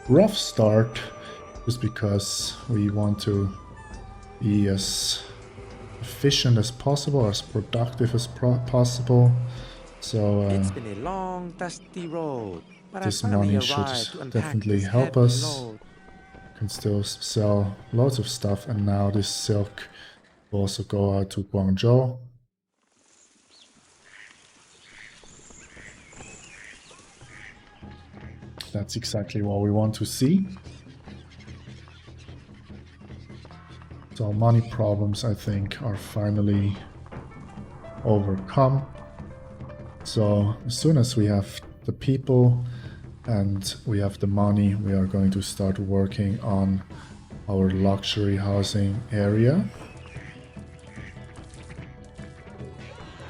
rough start just because we want to be as efficient as possible, as productive as possible. So it's been a long, dusty road, but this I finally money should arrived to unpack definitely this help heavy us. load. Can still sell lots of stuff, and now this silk will also go out to Guangzhou. That's exactly what we want to see. So money problems, I think, are finally overcome. So as soon as we have the people and we have the money, we are going to start working on our luxury housing area.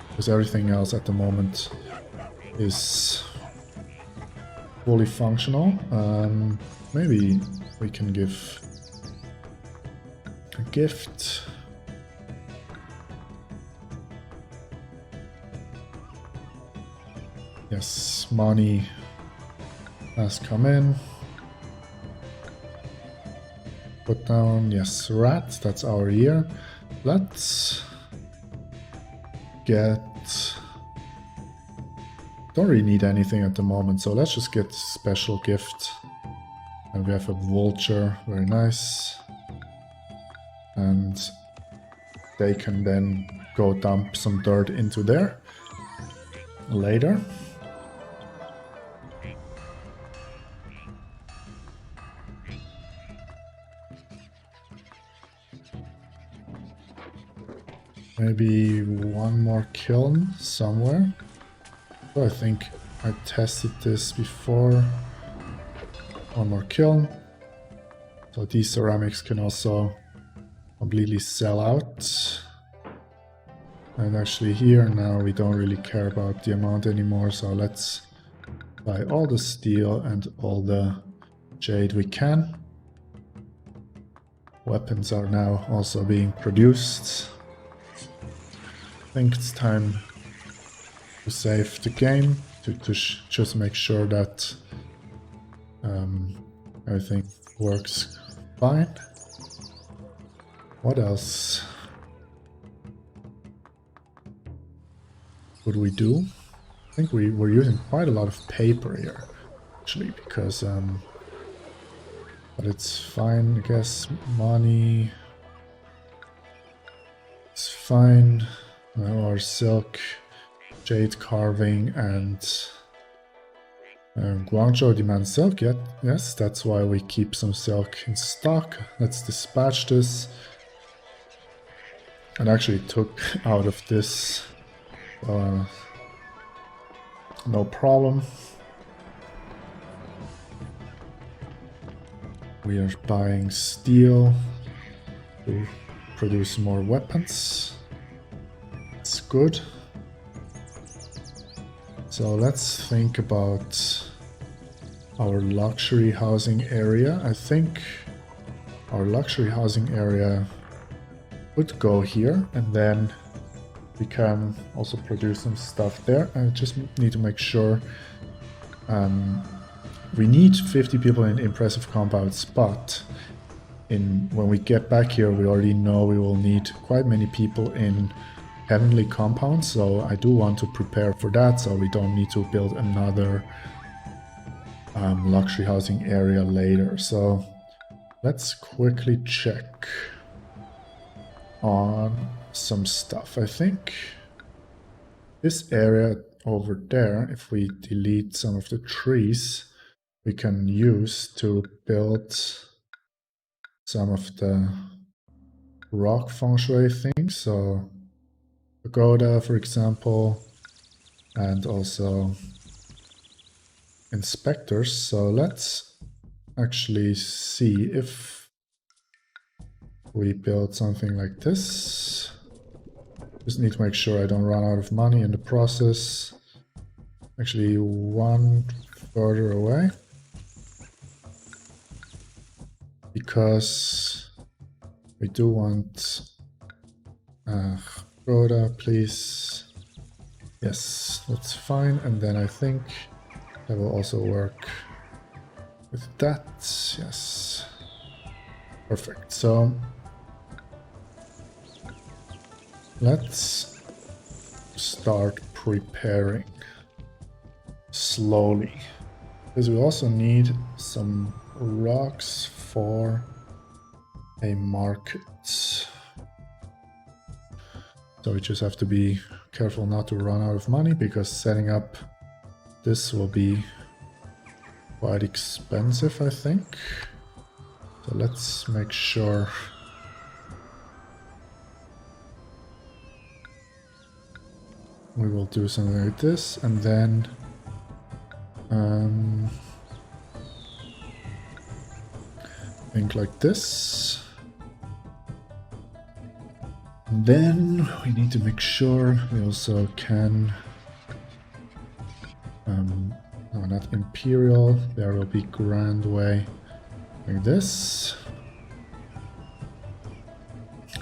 Because everything else at the moment is fully functional. Maybe we can give a gift. Yes, money has come in. Put down, yes, rat, that's our year. Let's get... Don't really need anything at the moment, so let's just get special gift. And we have a vulture, very nice. And they can then go dump some dirt into there later. Maybe one more kiln somewhere. So I think I tested this before. One more kiln. So these ceramics can also completely sell out. And actually here now we don't really care about the amount anymore. So let's buy all the steel and all the jade we can. weapons are now also being produced. I think it's time to save the game to just make sure that everything works fine. What else would we do? I think we're using quite a lot of paper here, actually, because but it's fine, I guess. Money, it's fine. Our silk, jade carving, and Guangzhou demands silk. Yet, yes, that's why we keep some silk in stock. Let's dispatch this. And actually took out of this, no problem. We are buying steel to produce more weapons. It's good. So let's think about our luxury housing area. I think our luxury housing area would go here, and then we can also produce some stuff there. I just need to make sure we need 50 people in impressive compounds, but when we get back here we already know we will need quite many people in heavenly compounds, so I do want to prepare for that so we don't need to build another luxury housing area later. So let's quickly check on some stuff. I think this area over there, if we delete some of the trees, we can use to build some of the rock feng shui things. So pagoda, for example, and also inspectors. So let's actually see if we build something like this. Just need to make sure I don't run out of money in the process. Actually, one further away. Because we do want Rhoda, please. Yes, that's fine. And then I think that will also work with that. Yes. Perfect. So let's start preparing slowly, because we also need some rocks for a market. So we just have to be careful not to run out of money, because setting up this will be quite expensive, I think. So let's make sure we will do something like this, and then think like this. And then we need to make sure we also can no, not imperial, there will be grand way like this.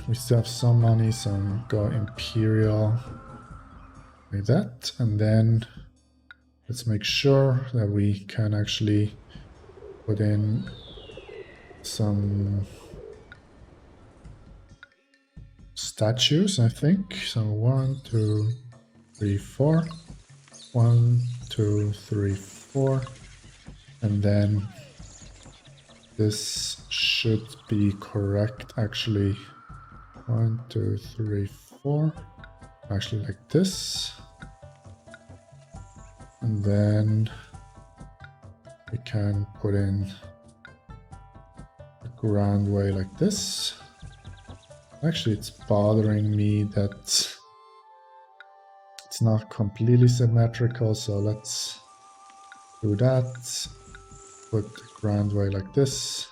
We still have some money, so go imperial like that, and then let's make sure that we can actually put in some statues, I think. So 1, 2, 3, 4. 1, 2, 3, 4. And then this should be correct, actually. 1, 2, 3, 4. Actually, like this. And then we can put in a grand way like this. Actually, it's bothering me that it's not completely symmetrical, so let's do that. Put the grand way like this,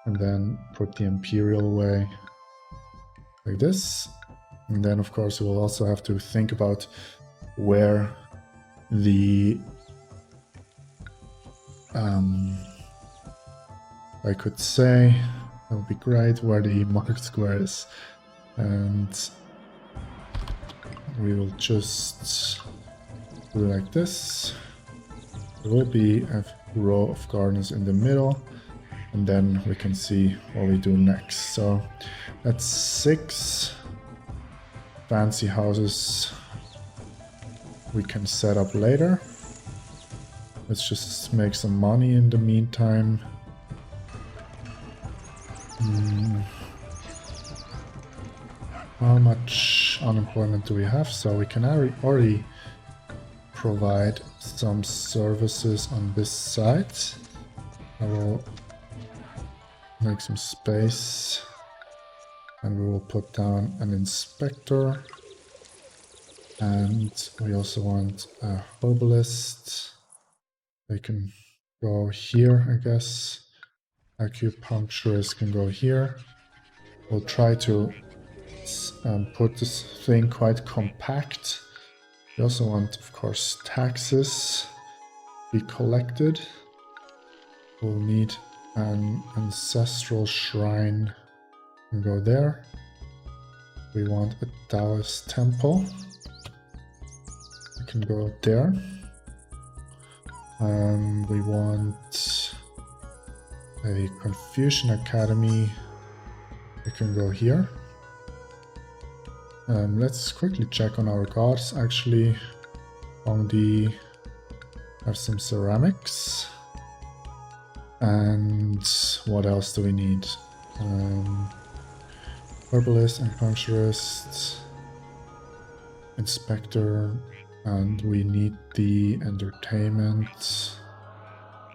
and then put the imperial way like this. And then, of course, we'll also have to think about where the I could say That would be great, where the market square is. And we will just do it like this. There will be a row of gardens in the middle, and then we can see what we do next. So that's 6 fancy houses we can set up later. Let's just make some money in the meantime. How much unemployment do we have? So we can already provide some services on this side. I will make some space and we will put down an inspector. And we also want a herbalist. They can go here, I guess. Acupuncturist can go here. We'll try to put this thing quite compact. We also want, of course, taxes be collected. We'll need an ancestral shrine and go there. We want a Taoist temple. We can go there. We want a Confucian Academy. We can go here. Let's quickly check on our gods. Actually, Hongdi have some ceramics. And what else do we need? Herbalist and puncturist, inspector, and we need the entertainment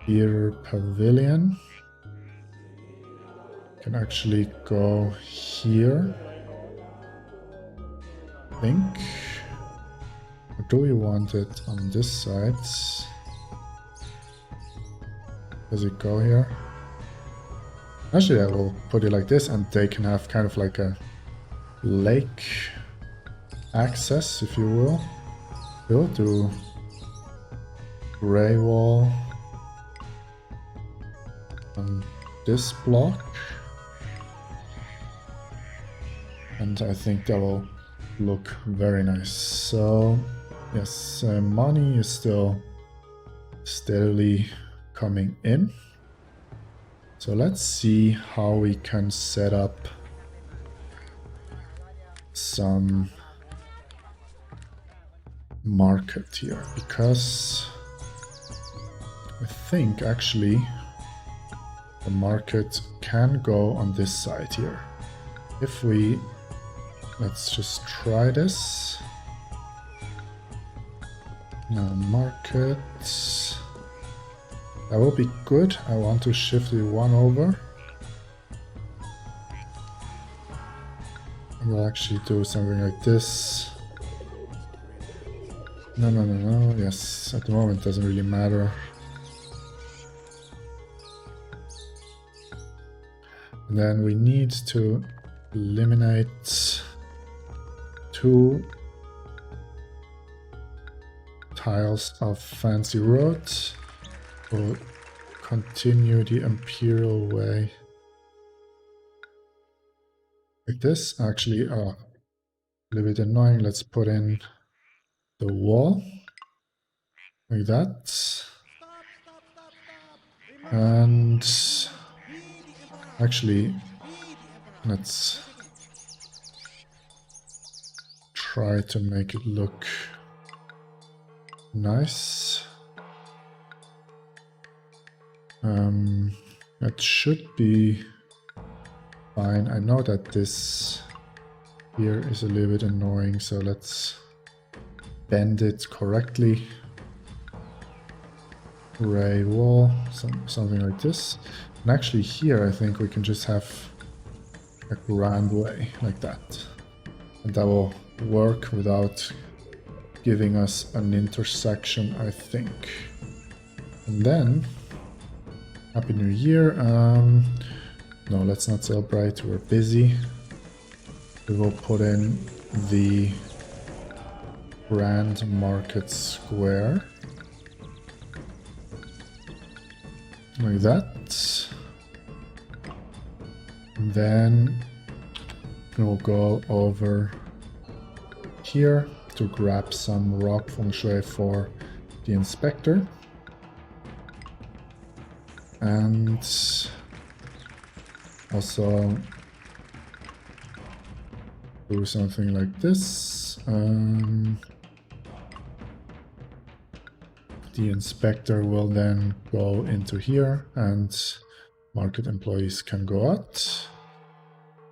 theater pavilion. Can actually go here. I think. Or do we want it on this side? Does it go here? Actually, I will put it like this, and they can have kind of like a lake access, if you will. We'll do gray wall on this block. And I think that will look very nice. So yes, money is still steadily coming in. So let's see how we can set up some market here, because I think actually the market can go on this side here. If we let's just try this. Now market. That will be good. I want to shift the one over. We'll actually do something like this. No. Yes, at the moment it doesn't really matter. And then we need to eliminate 2 tiles of fancy roads. We'll continue the imperial way like this. Actually, a little bit annoying. Let's put in the wall like that. And actually, let's try to make it look nice. That should be fine. I know that this here is a little bit annoying, so let's bend it correctly. Gray wall, something like this. And actually here I think we can just have a grand way like that. And that will work without giving us an intersection, I think. And then Happy New Year. No, let's not celebrate, we're busy. We will put in the Grand Market Square. Like that. And then we'll go over here to grab some rock feng shui for the inspector. And also do something like this. The inspector will then go into here and market employees can go out.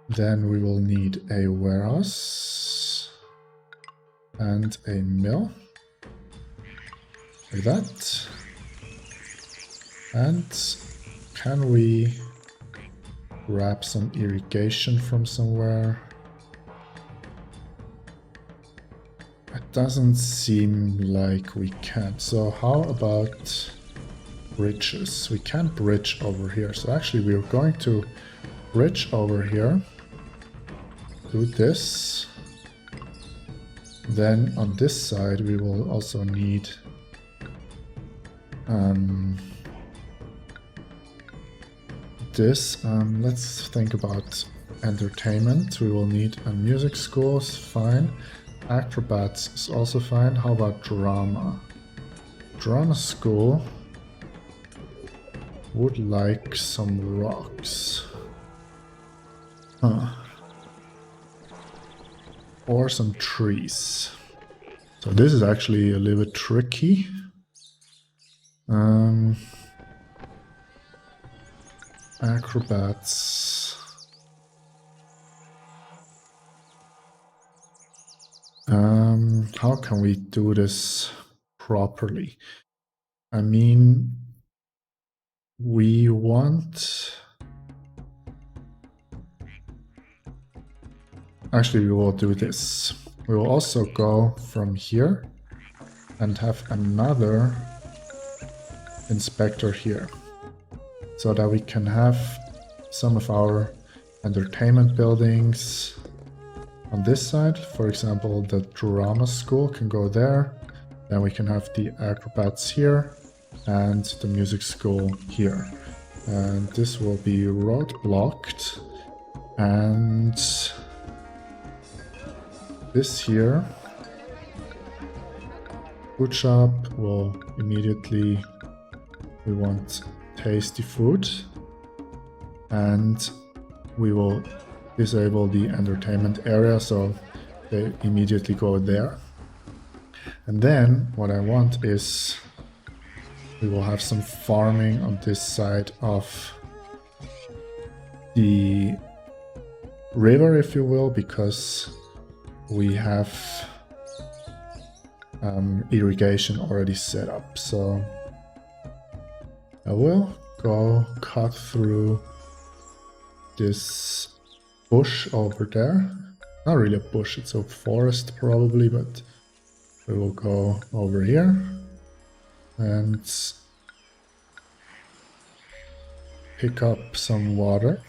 Then we will need a warehouse and a mill, like that. And can we grab some irrigation from somewhere? It doesn't seem like we can. So how about bridges? We can't bridge over here. So actually we're going to bridge over here. Do this. Then on this side we will also need this. Let's think about entertainment. We will need a music school, fine. Acrobats is also fine. How about drama? Drama school would like some rocks. Or some trees. So this is actually a little bit tricky. Acrobats. How can we do this properly? I mean, we want... Actually, we will do this. We will also go from here and have another inspector here, so that we can have some of our entertainment buildings on this side. For example, the drama school can go there. Then we can have the acrobats here and the music school here. And this will be roadblocked. And this here, food shop will immediately, we want tasty food, and we will disable the entertainment area, so they immediately go there. And then what I want is we will have some farming on this side of the river, if you will, because we have irrigation already set up. So I will go cut through this bush over there. Not really a bush, it's a forest probably, but we will go over here and pick up some water.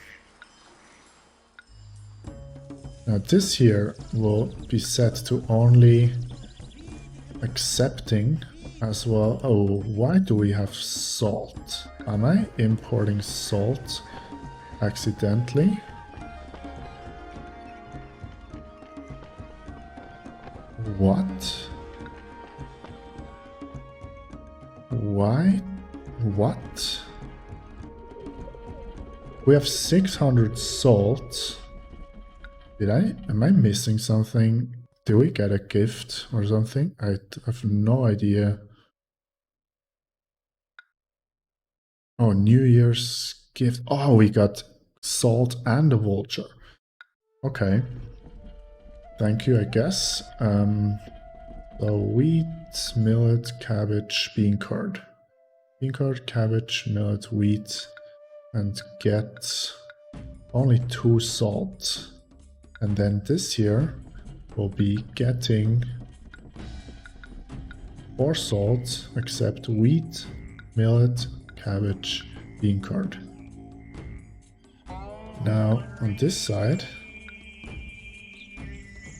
Now this here will be set to only accepting as well. Oh, why do we have salt? Am I importing salt accidentally? What? Why? What? We have 600 salt. Am I missing something? Do we get a gift or something? I have no idea. Oh, New Year's gift. Oh, we got salt and a vulture. Okay. Thank you, I guess. So wheat, millet, cabbage, bean curd. Bean curd, cabbage, millet, wheat, and get only 2 salt. And then this here will be getting 4 salt, except wheat, millet, cabbage, bean curd. Now on this side,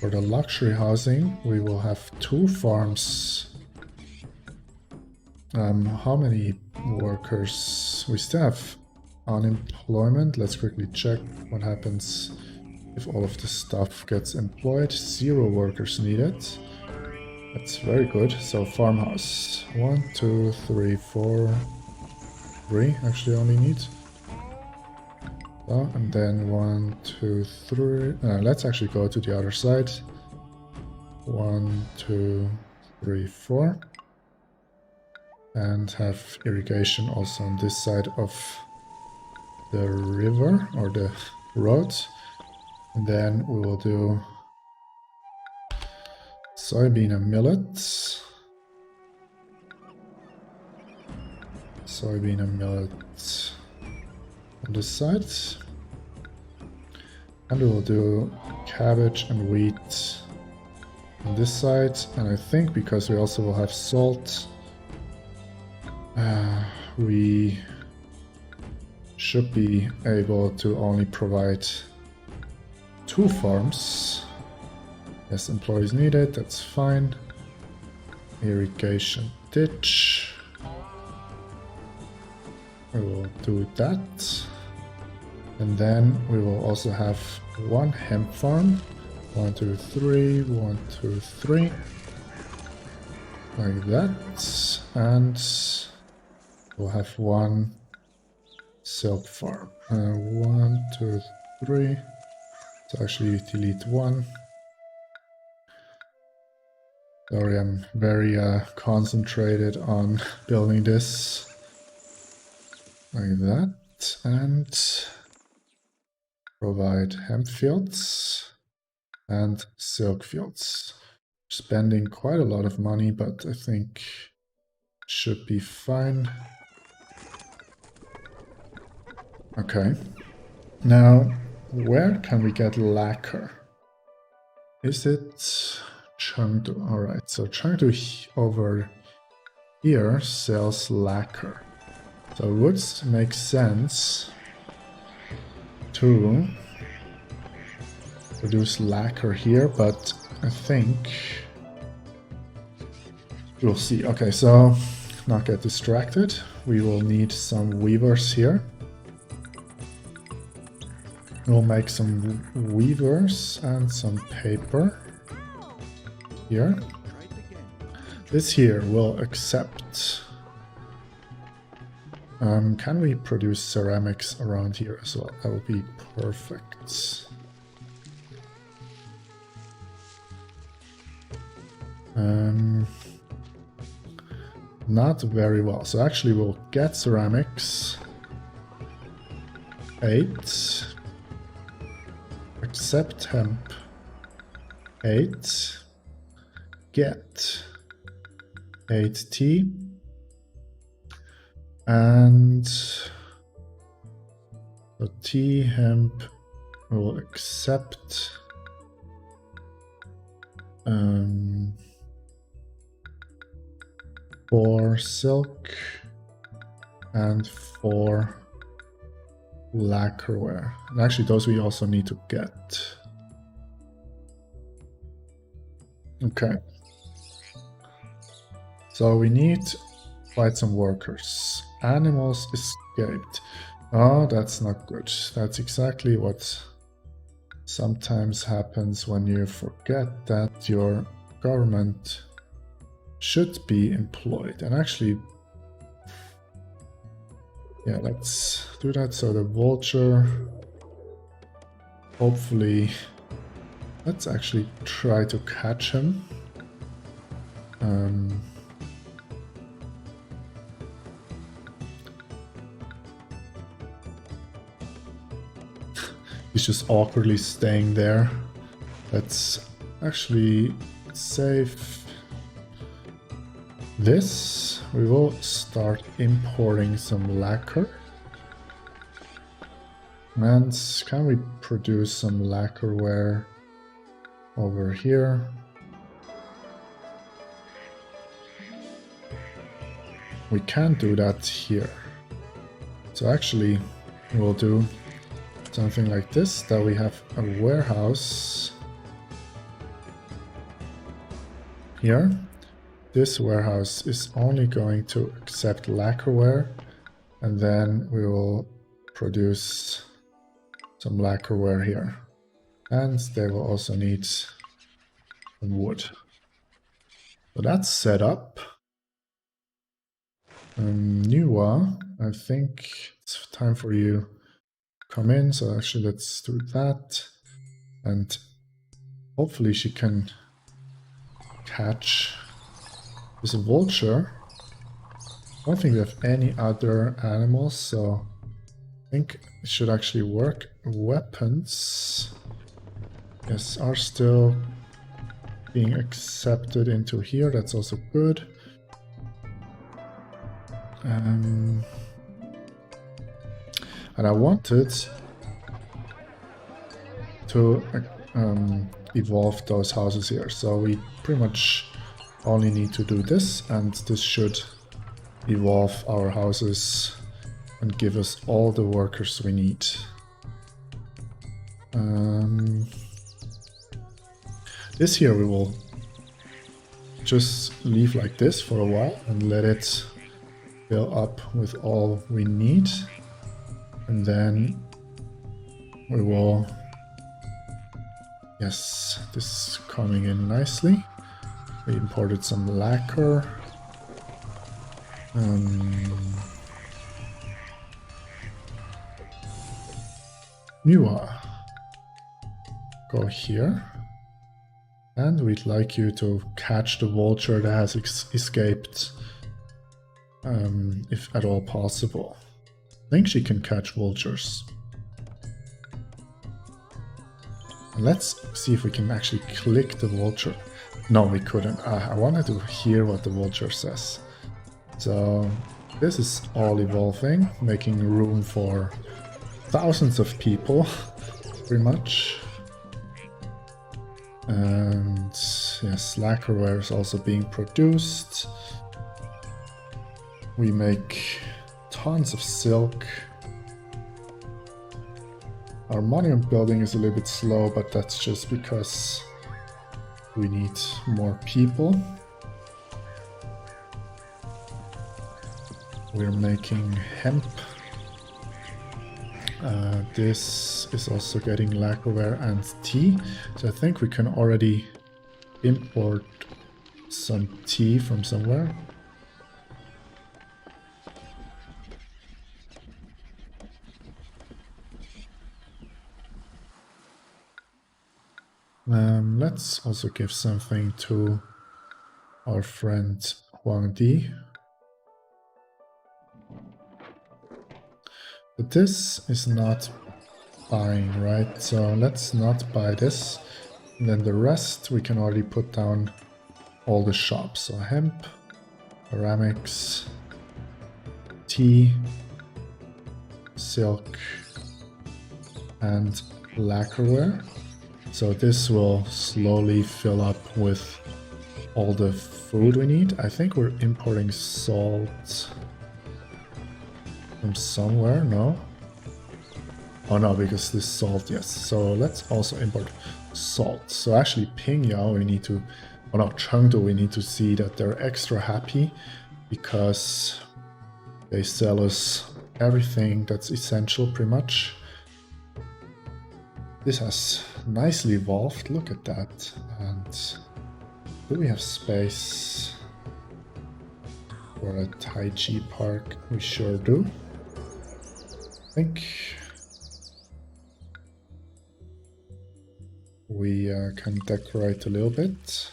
for the luxury housing, we will have 2 farms. How many workers? We still have unemployment. Let's quickly check what happens if all of the stuff gets employed. 0 workers needed. That's very good. So farmhouse. 1, 2, 3, 4, 3 actually only need. So, and then 1, 2, 3. Let's actually go to the other side. 1, 2, 3, 4. And have irrigation also on this side of the river or the road. And then we will do soybean and millet. Soybean and millet on this side. And we will do cabbage and wheat on this side. And I think because we also will have salt, we should be able to only provide 2 farms. Yes, employees needed, that's fine. Irrigation ditch. We will do that. And then we will also have 1 hemp farm. 1, 2, 3, 1, 2, 3. Like that. And we'll have 1 silk farm. 1, 2, 3. So actually delete 1. Sorry, I'm very concentrated on building this. Like that. And provide hemp fields and silk fields. Spending quite a lot of money, but I think should be fine. Okay. Now, where can we get lacquer? Is it Chengdu? Alright, so Chengdu over here sells lacquer. So it would make sense to produce lacquer here, but I think we'll see. Okay, so not get distracted. We will need some weavers here. We'll make some weavers and some paper here. This here will accept. Can we produce ceramics around here as well? That would be perfect. Not very well. So actually we'll get ceramics. 8. Accept hemp. 8. Get 8T. And the T hemp will accept 4 silk and 4 lacquerware. And actually those we also need to get. Okay. So we need quite some workers. Animals escaped. Oh, that's not good. That's exactly what sometimes happens when you forget that your government should be employed. And actually, yeah, let's do that. So the vulture, hopefully, let's actually try to catch him. He's just awkwardly staying there. Let's actually save this. We will start importing some lacquer. And can we produce some lacquerware over here? We can't do that here. So actually, we'll do something like this, that we have a warehouse here. This warehouse is only going to accept lacquerware, and then we will produce some lacquerware here. And they will also need some wood. So that's set up. Nuwa, I think it's time for you to come in. So actually let's do that. And hopefully she can catch this vulture. I don't think we have any other animals, so I think it should actually work. Weapons, yes, are still being accepted into here. That's also good. And I wanted to evolve those houses here. So we pretty much only need to do this, and this should evolve our houses and give us all the workers we need. This here we will just leave like this for a while and let it fill up with all we need, and then we will, yes, this is coming in nicely. We imported some lacquer. Nuwa, go here, and we'd like you to catch the vulture that has escaped, if at all possible. I think she can catch vultures. And let's see if we can actually click the vulture. No, we couldn't. I wanted to hear what the vulture says. So this is all evolving, making room for thousands of people, pretty much. And yes, lacquerware is also being produced. We make tons of silk. Our monument building is a little bit slow, but that's just because we need more people. We're making hemp. This is also getting lacquerware and tea. So I think we can already import some tea from somewhere. Let's also give something to our friend Huang Di. But this is not buying, right? So let's not buy this. And then the rest we can already put down all the shops. So hemp, ceramics, tea, silk, and lacquerware. So this will slowly fill up with all the food we need. I think we're importing salt from somewhere, no? Oh no, because this salt, yes. So let's also import salt. So actually Pingyao we need to, oh no, Chengdu we need to see that they're extra happy because they sell us everything that's essential pretty much. This has nicely evolved, look at that. And do we have space for a Tai Chi park? We sure do. I think we can decorate a little bit.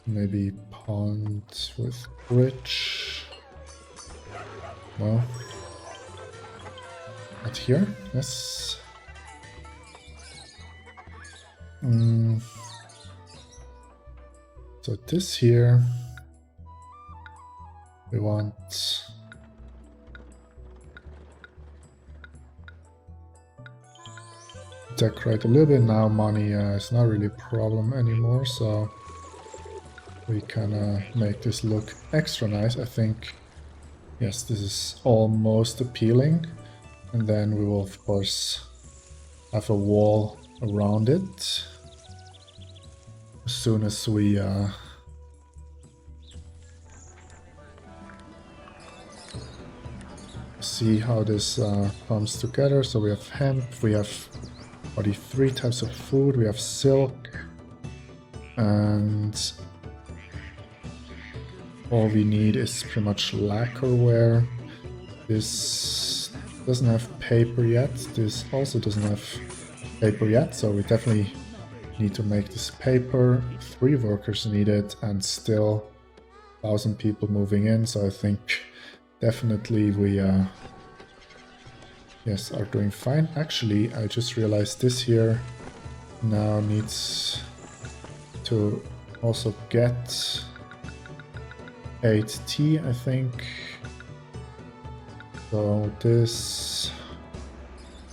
Maybe pond with bridge. No. Not here, yes. So this here, we want decorate a little bit now. Money is not really a problem anymore, so we can make this look extra nice. I think, yes, this is almost appealing. And then we will, of course, have a wall around it as soon as we see how this comes together. So we have hemp, we have already 3 types of food, we have silk, and all we need is pretty much lacquerware. This doesn't have paper yet, this also doesn't have paper yet, so we definitely need to make this paper. 3 workers needed and still 1,000 people moving in, so I think definitely we yes, are doing fine. Actually, I just realized this here now needs to also get 8 tea, I think. So this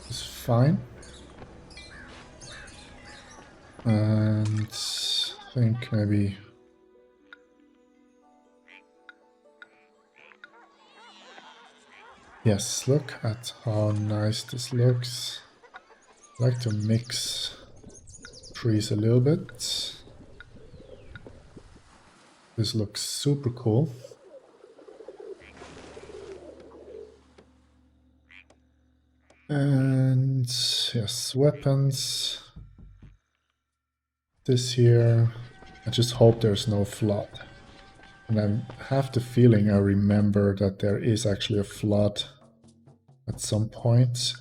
is fine. And I think maybe yes, look at how nice this looks. I like to mix trees a little bit. This looks super cool. And yes, weapons. This here. I just hope there's no flood. And I have the feeling I remember that there is actually a flood at some point.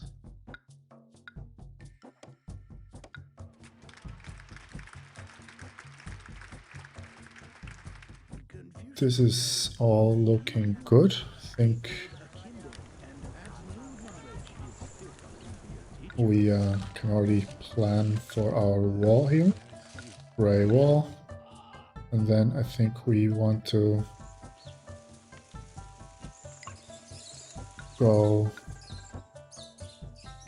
This is all looking good. I think we can already plan for our wall here. Gray wall. And then I think we want to go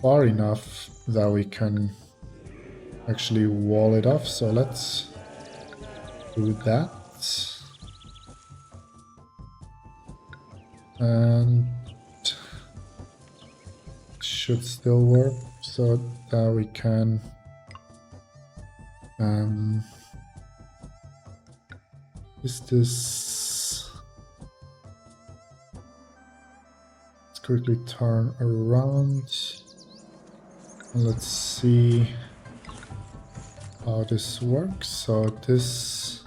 far enough that we can actually wall it off. So let's do that. And it should still work so that we can is this, let's quickly turn around and let's see how this works. So this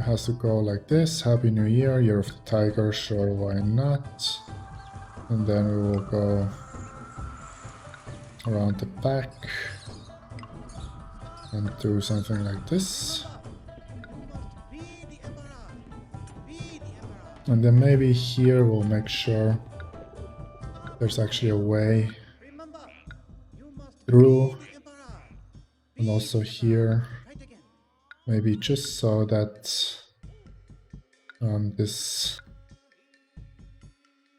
has to go like this. Happy New Year, Year of the Tiger, sure, why not? And then we will go around the back and do something like this. And then maybe here we'll make sure there's actually a way through. And also here, maybe just so that this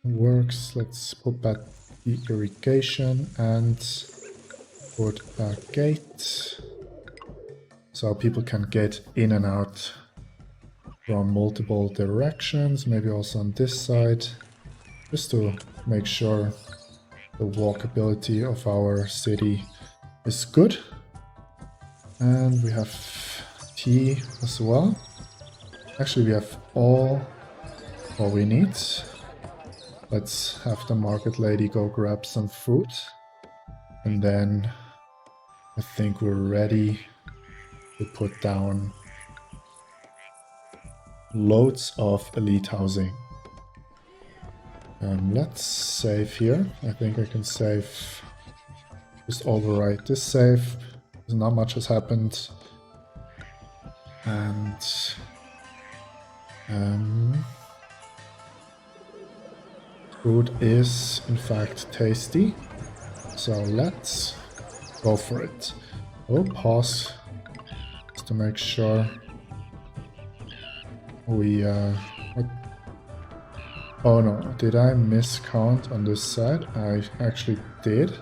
works. Let's put back the irrigation and put a gate so people can get in and out from multiple directions, maybe also on this side, just to make sure the walkability of our city is good. And we have tea as well. Actually, we have all what we need. Let's have the market lady go grab some food. And then I think we're ready to put down loads of elite housing. Let's save here. I think I can save, just overwrite this save. Not much has happened. And food is in fact tasty. So let's go for it. We'll pause just to make sure we oh no, did I miscount on this side? I actually did.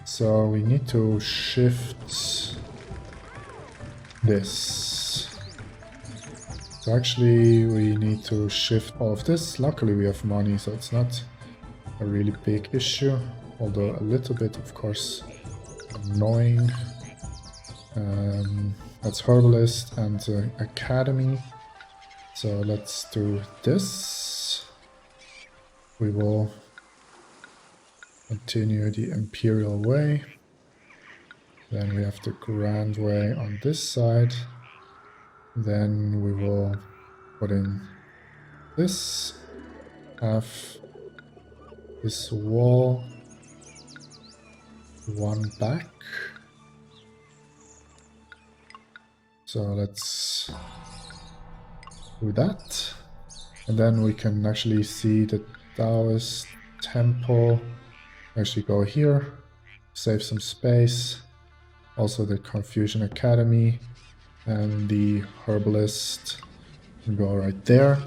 So we need to shift this. So actually we need to shift all of this. Luckily we have money, so it's not a really big issue. Although a little bit, of course, annoying. That's Herbalist and Academy. So let's do this. we will continue the Imperial Way. Then we have the Grand Way on this side. Then we will put in this, have this wall, one back. So let's do that. And then we can actually see the Taoist temple. Actually go here, save some space. Also the Confucian Academy and the Herbalist can go right there.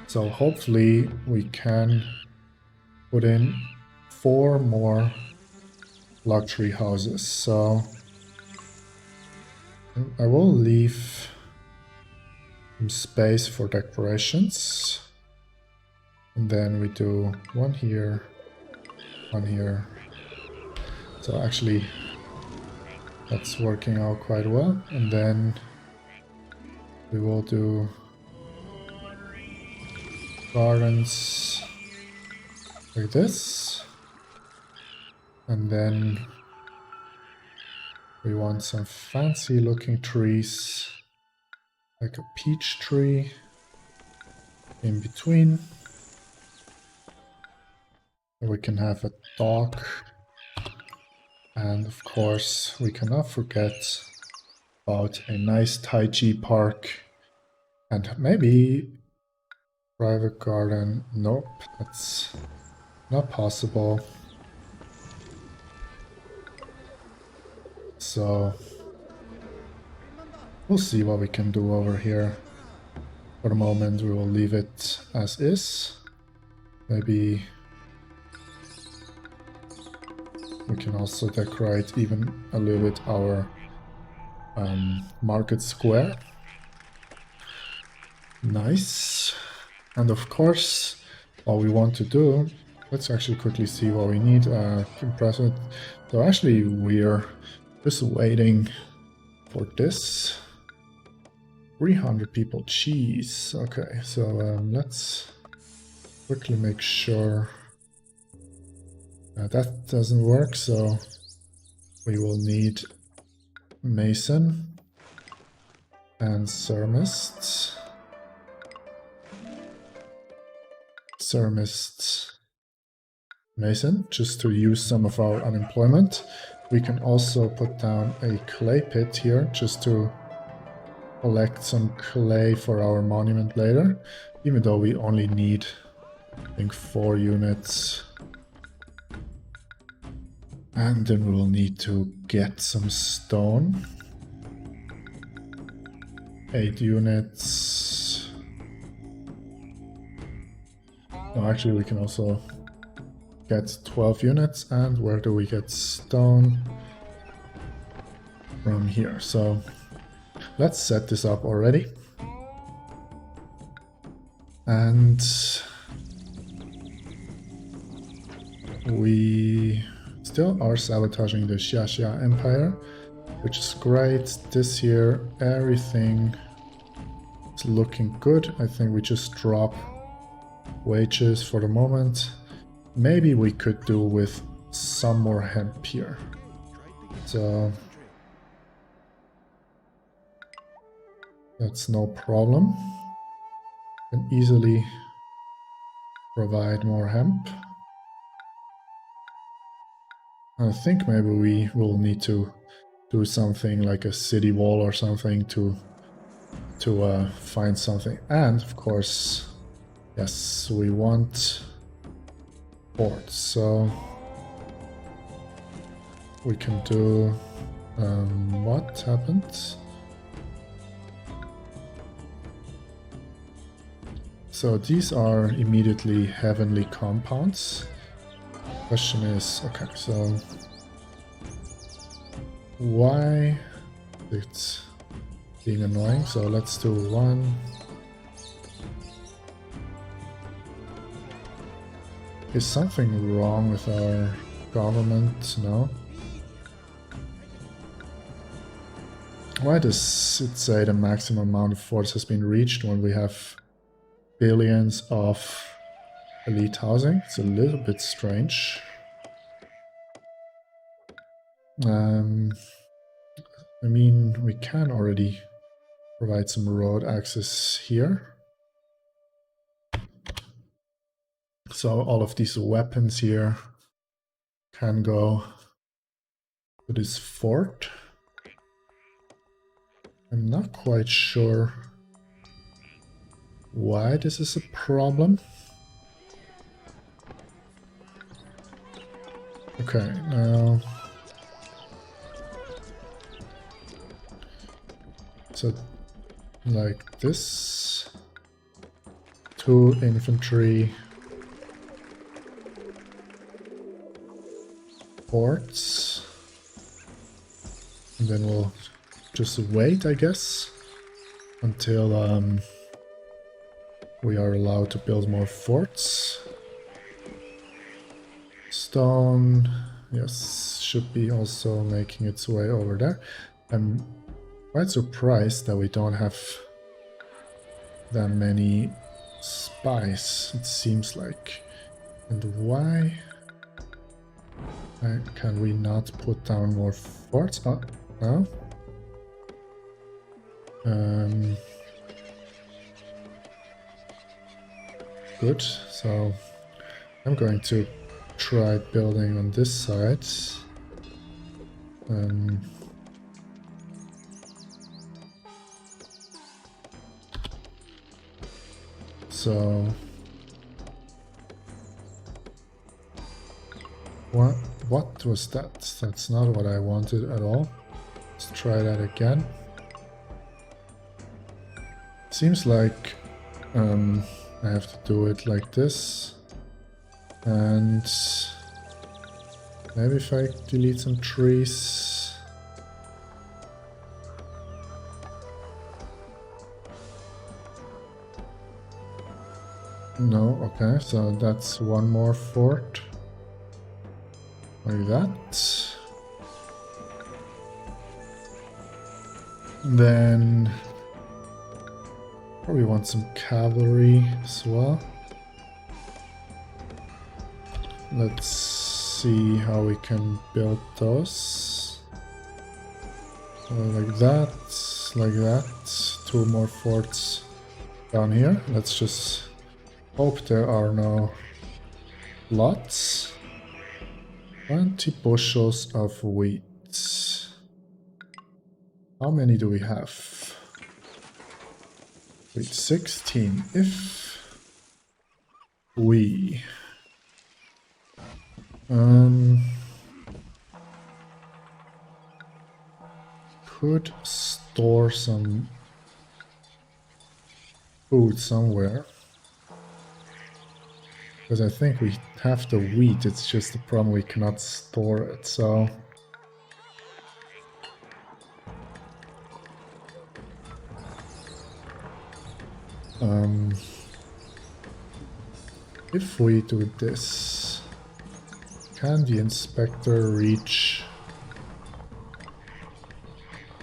So hopefully we can put in 4 more luxury houses. So I will leave some space for decorations. And then we do one here, one here. So actually that's working out quite well. And then we will do gardens like this. And then we want some fancy looking trees, like a peach tree in between. We can have a dock. And of course, we cannot forget about a nice Tai Chi park. And maybe private garden. Nope, that's not possible. So we'll see what we can do over here. For the moment, we will leave it as is. Maybe we can also decorate even a little bit our market square. Nice. And of course, what we want to do, let's actually quickly see what we need. Compressor. So actually we're just waiting for this. 300 people, cheese. Okay, so let's quickly make sure that doesn't work, so we will need mason and ceramist. Ceramist mason, just to use some of our unemployment. We can also put down a clay pit here, just to collect some clay for our monument later, even though we only need, I think, 4 units. And then we will need to get some stone. 8 units. No, actually we can also get 12 units. And where do we get stone? From here. So let's set this up already. And we still are sabotaging the Xia Empire, which is great. This year everything is looking good. I think we just drop wages for the moment. Maybe we could do with some more hemp here. So that's no problem. Can easily provide more hemp. I think maybe we will need to do something like a city wall or something to find something. And of course, yes, we want ports. So we can do what happened? So these are immediately heavenly compounds. Question is, okay, so why it's being annoying? So let's do 1. Is something wrong with our government? No. Why does it say the maximum amount of force has been reached when we have billions of elite housing. It's a little bit strange. I mean, we can already provide some road access here. So all of these weapons here can go to this fort. I'm not quite sure why this is a problem. Okay, now... So, like this. 2 infantry forts. And then we'll just wait, I guess, until we are allowed to build more forts. Stone, yes, should be also making its way over there. I'm quite surprised that we don't have that many spies, it seems like. And why can we not put down more forts? Oh, no. Good, so I'm going to try building on this side. So what was that? That's not what I wanted at all. Let's try that again. Seems like I have to do it like this. And maybe if I delete some trees. No, okay, so that's one more fort. Like that. Then probably want some cavalry as well. Let's see how we can build those. Like that, like that. 2 more forts down here. Let's just hope there are no lots. 20 bushels of wheat. How many do we have? Wait, 16. If we could store some food somewhere, because I think we have the wheat, it's just the problem we cannot store it, so if we do this, can the inspector reach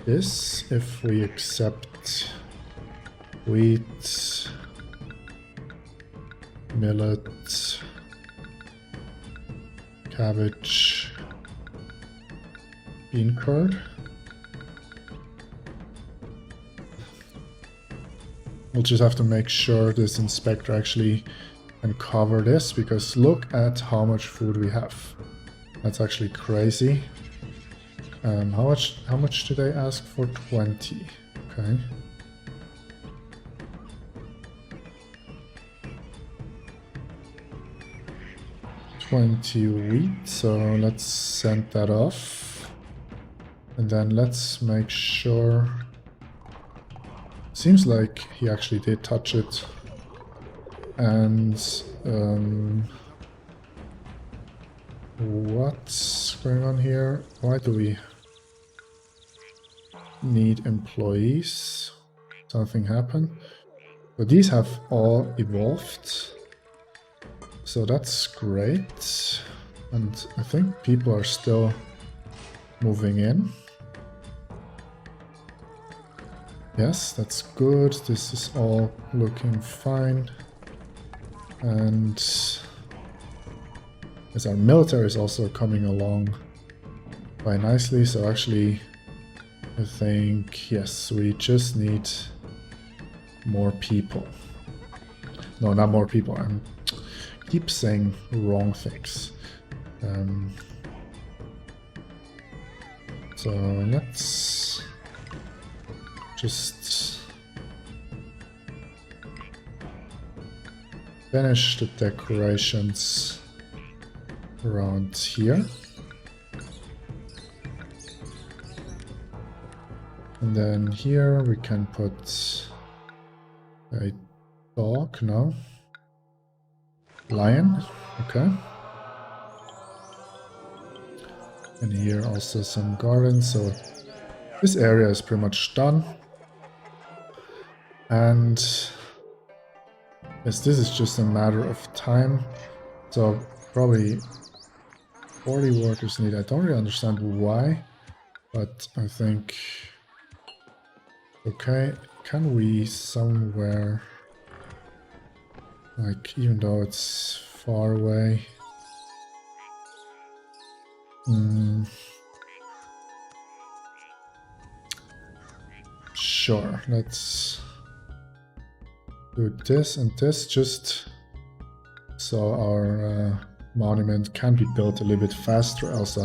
this if we accept wheat, millet, cabbage, bean curd? We'll just have to make sure this inspector actually can cover this, because look at how much food we have. That's actually crazy. How much did I ask for? 20. Okay. Wheat, so let's send that off. And then let's make sure. Seems like he actually did touch it. And what's going on here? Why do we need employees? Something happened. So these have all evolved. So that's great. And I think people are still moving in. Yes, that's good. This is all looking fine. And as our military is also coming along quite nicely, so actually I think, yes, we just need more people. No, not more people. I keep saying wrong things. So let's just finish the decorations around here. And then here we can put a dog, no? Lion, okay. And here also some gardens, so this area is pretty much done. And yes, this is just a matter of time. So probably 40 workers needed. I don't really understand why, but I think, okay, can we somewhere, like, even though it's far away, sure, let's do this and this, just so our monument can be built a little bit faster, else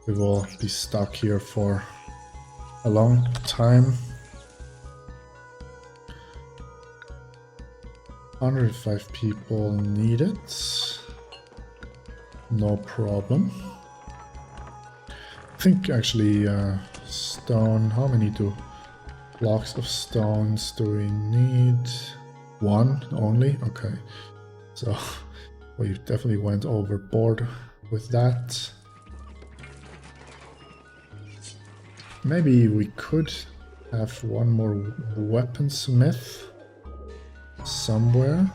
we will be stuck here for a long time. 105 people needed, no problem. I think actually stone, how many blocks of stones do we need? One only? Okay, so we definitely went overboard with that. Maybe we could have one more weaponsmith somewhere.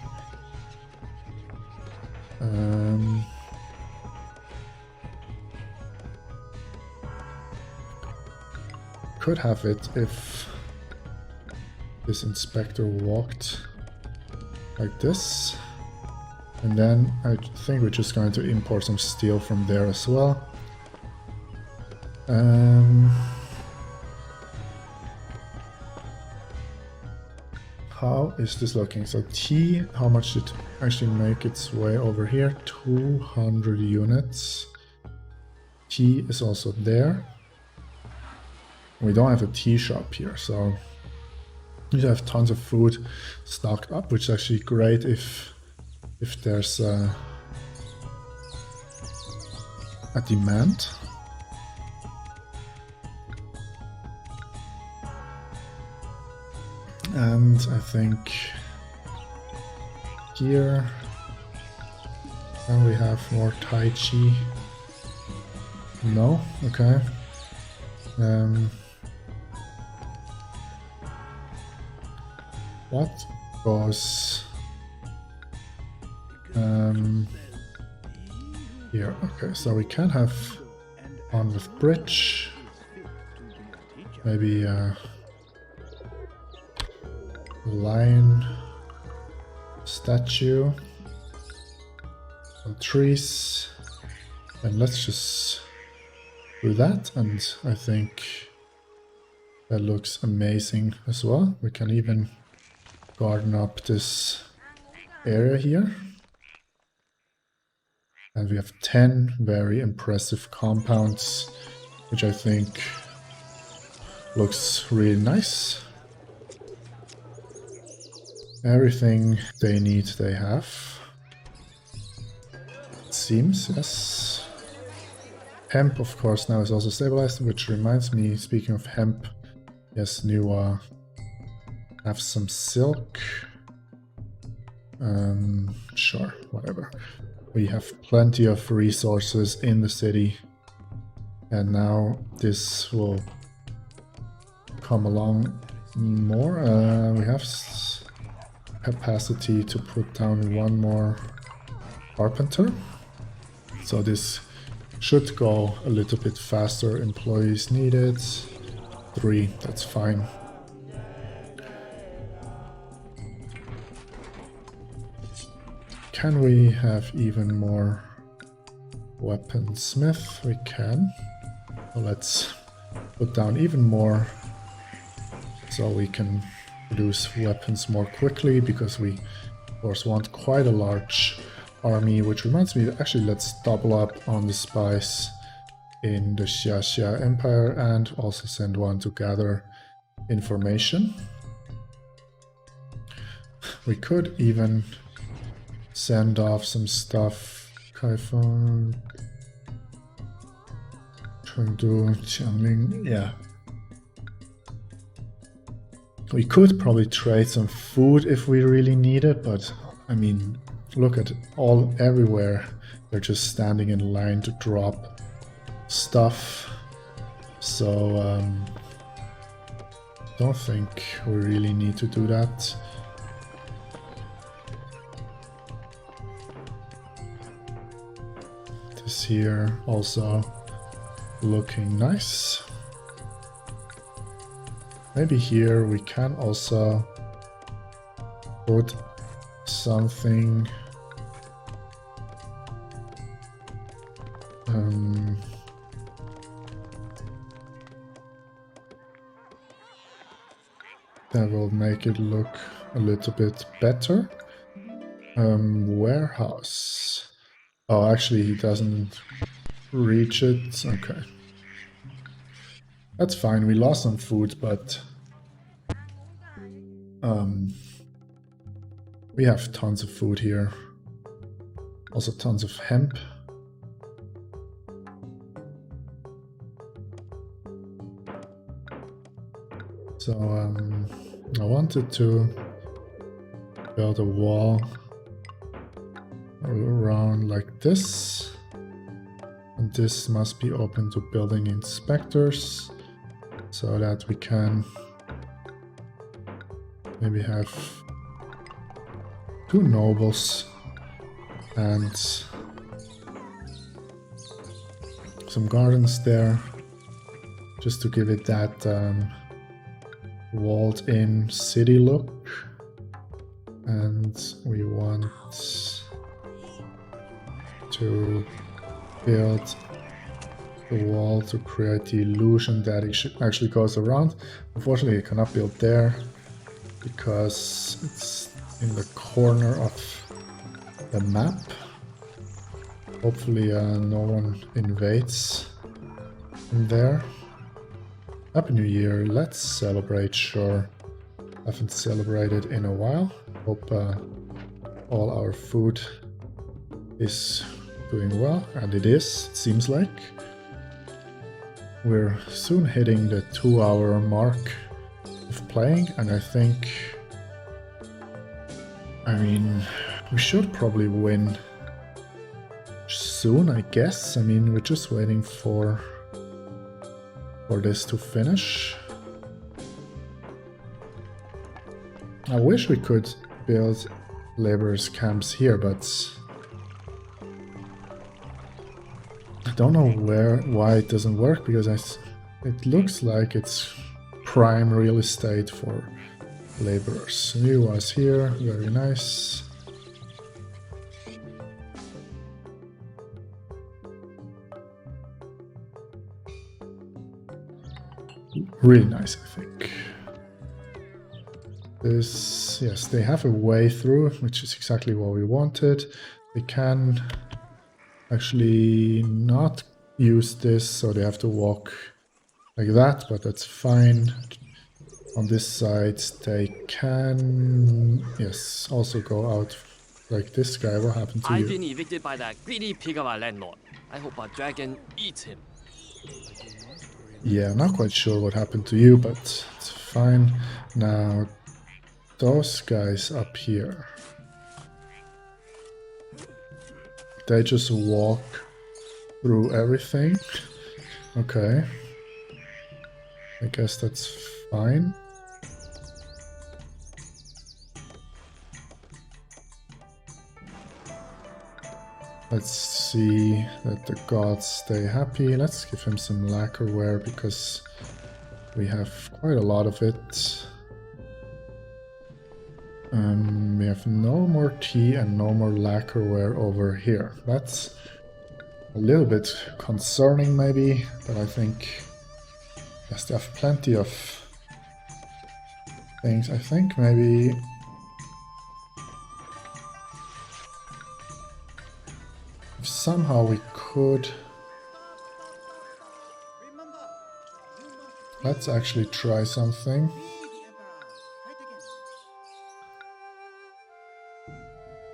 Could have it if this inspector walked like this, and then I think we're just going to import some steel from there as well. How is this looking? So T, how much did it actually make its way over here? 200 units. T is also there. We don't have a tea shop here, so you have tons of food stocked up, which is actually great if there's a demand. And I think here, and we have more Tai Chi. No? Okay. What goes here? Okay, so we can have on with bridge, maybe lion statue, some trees, and let's just do that, and I think that looks amazing as well. We can even garden up this area here, and we have 10 very impressive compounds, which I think looks really nice. Everything they need they have, it seems, yes. Hemp, of course, now is also stabilized, which reminds me, speaking of hemp, yes, new have some silk. Sure, whatever. We have plenty of resources in the city, and now this will come along more. We have capacity to put down one more carpenter, so this should go a little bit faster. Employees needed 3, that's fine. Can we have even more weaponsmith? We can. So let's put down even more so we can produce weapons more quickly, because we of course want quite a large army, which reminds me, actually let's double up on the spies in the Xia Empire and also send one to gather information. We could even send off some stuff. Kaifeng, Chengdu, Qiangling, yeah. We could probably trade some food if we really need it, but I mean, look at everywhere. They're just standing in line to drop stuff. So, don't think we really need to do that. This here also looking nice. Maybe here we can also put something that will make it look a little bit better. Warehouse. Oh, actually he doesn't reach it. Okay. That's fine, we lost some food, but we have tons of food here. Also tons of hemp. So I wanted to build a wall around like this. And this must be open to building inspectors, so that we can maybe have 2 nobles and some gardens there, just to give it that walled-in city look. And we want to build the wall to create the illusion that it actually goes around. Unfortunately, I cannot build there because it's in the corner of the map. Hopefully no one invades in there. Happy New Year, let's celebrate, sure. Haven't celebrated in a while. Hope all our food is doing well, and it is, it seems like. We're soon hitting the 2-hour mark of playing, and I think, I mean, we should probably win soon, I guess. I mean, we're just waiting for this to finish. I wish we could build laborers' camps here, but I don't know why it doesn't work, because it looks like it's prime real estate for laborers. New was here, very nice. Really nice, I think. This, yes, they have a way through, which is exactly what we wanted. They can actually not use this, so they have to walk like that, but that's fine. On this side, they can, yes, also go out like this guy. What happened to you? I've been evicted by that greedy pig of a landlord. I hope a dragon eats him. Yeah, I'm not quite sure what happened to you, but it's fine. Now, those guys up here, they just walk through everything. Okay. I guess that's fine. Let's see that the gods stay happy. Let's give him some lacquerware because we have quite a lot of it. We have no more tea and no more lacquerware over here. That's a little bit concerning maybe, but I think yes, they have plenty of things. I think maybe if somehow we could... Let's actually try something.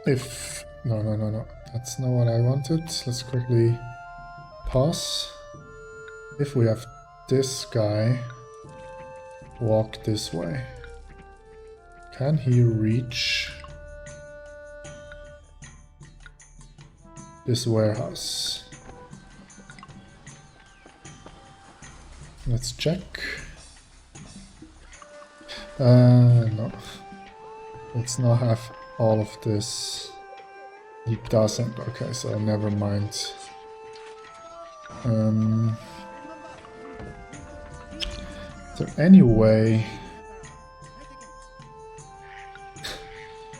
If... No. That's not what I wanted. Let's quickly pause. If we have this guy walk this way, can he reach this warehouse? Let's check. No. Let's not have all of this. He doesn't. Okay, so never mind. Is there any way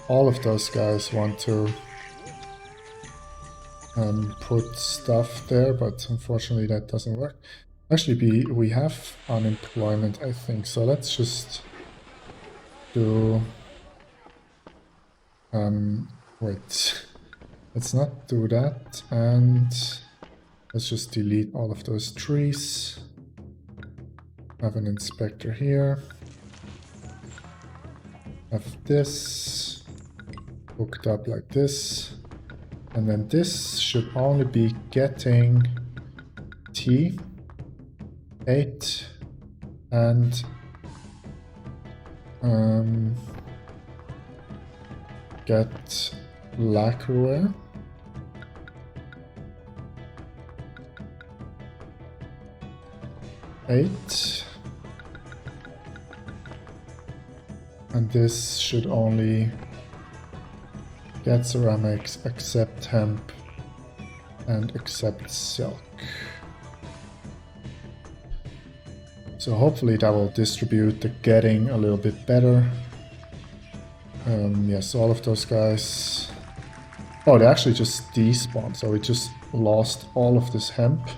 all of those guys want to put stuff there, but unfortunately that doesn't work. Actually, we have unemployment, I think, so let's just do... wait, let's not do that, and let's just delete all of those trees. Have an inspector here. Have this hooked up like this. And then this should only be getting tea, 8, and get lacquerware. Eight. And this should only get ceramics, accept hemp, and accept silk. So hopefully that will distribute the getting a little bit better. Yes, all of those guys... Oh, they actually just despawned, so we just lost all of this hemp.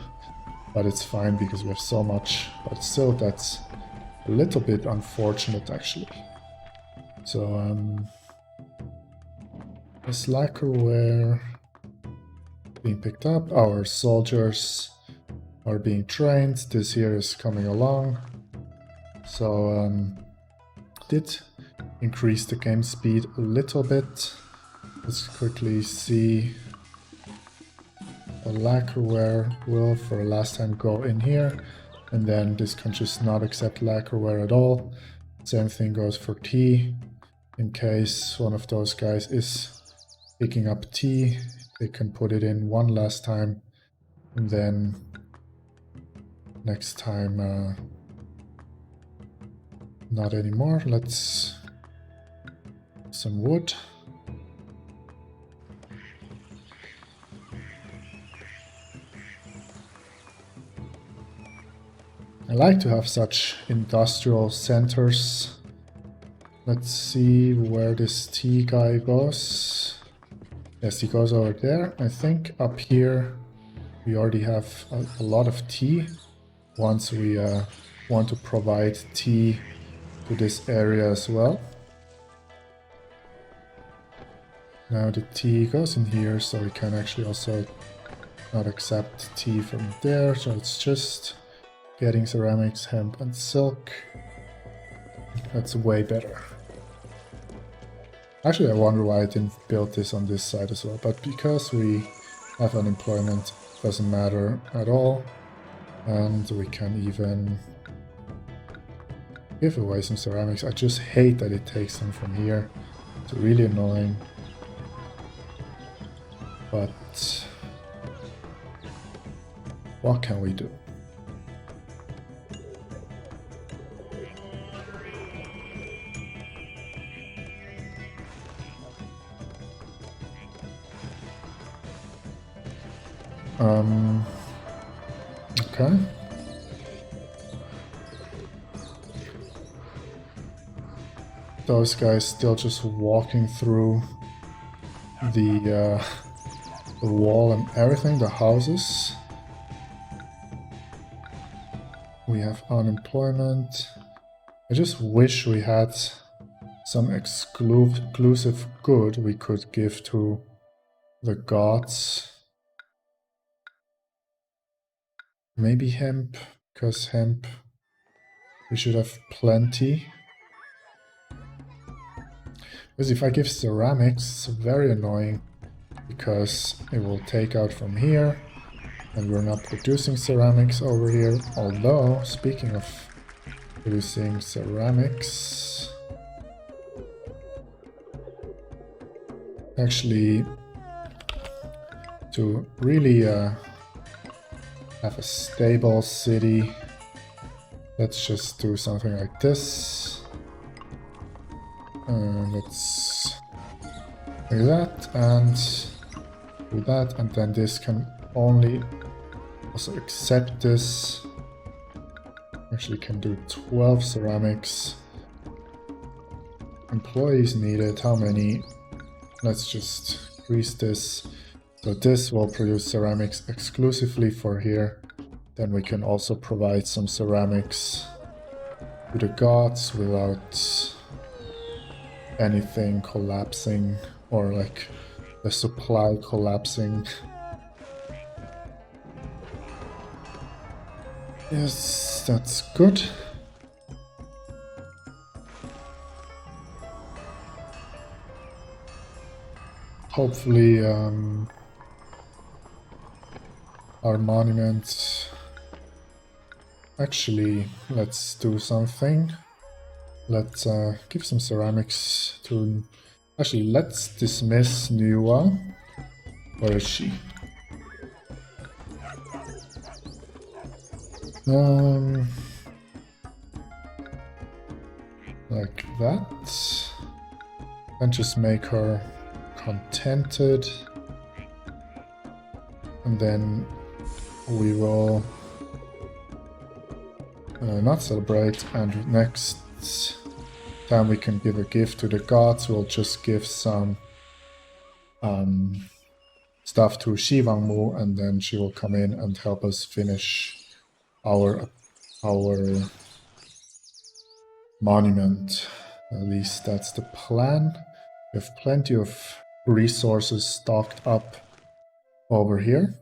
But it's fine because we have so much, but still that's a little bit unfortunate actually. So this lacquerware being picked up, our soldiers are being trained, this here is coming along. So did increase the game speed a little bit. Let's quickly see. The lacquerware will for last time go in here, and then this can just not accept lacquerware at all. Same thing goes for tea. In case one of those guys is picking up tea, they can put it in one last time, and then next time not anymore. Let's some wood. I like to have such industrial centers. Let's see where this tea guy goes. Yes, he goes over there. I think up here we already have a lot of tea. Once we want to provide tea to this area as well. Now the tea goes in here, so we can actually also not accept tea from there. So it's just getting ceramics, hemp, and silk. That's way better. Actually, I wonder why I didn't build this on this side as well, but because we have unemployment, doesn't matter at all. And we can even give away some ceramics. I just hate that it takes them from here. It's really annoying. But what can we do? Okay. those guys still just walking through the wall and everything, the houses. We have unemployment. I just wish we had some exclusive good we could give to the gods. Maybe hemp, because hemp we should have plenty. Because if I give ceramics, it's very annoying, because it will take out from here, and we're not producing ceramics over here. Although, speaking of producing ceramics, actually, to really have a stable city, let's just do something like this. Let's do that and do that, and then this can only also accept this. Actually can do 12 ceramics. Employees needed, how many? Let's just increase this. So this will produce ceramics exclusively for here. Then we can also provide some ceramics to the gods without anything collapsing or like the supply collapsing. Yes, that's good. Hopefully our monument. Actually, let's do something. Let's give some ceramics to... Actually, let's dismiss Nuwa. Where is she? Like that. And just make her contented. And then we will not celebrate, and next time we can give a gift to the gods, we'll just give some stuff to Shivangmu, and then she will come in and help us finish our monument. At least that's the plan. We have plenty of resources stocked up over here.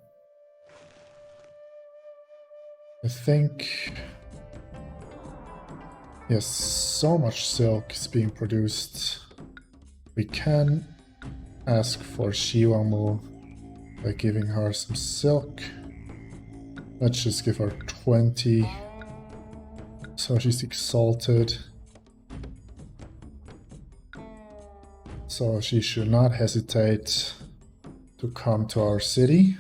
I think... Yes, so much silk is being produced. We can ask for Shivangmu by giving her some silk. Let's just give her 20. So she's exalted. So she should not hesitate to come to our city.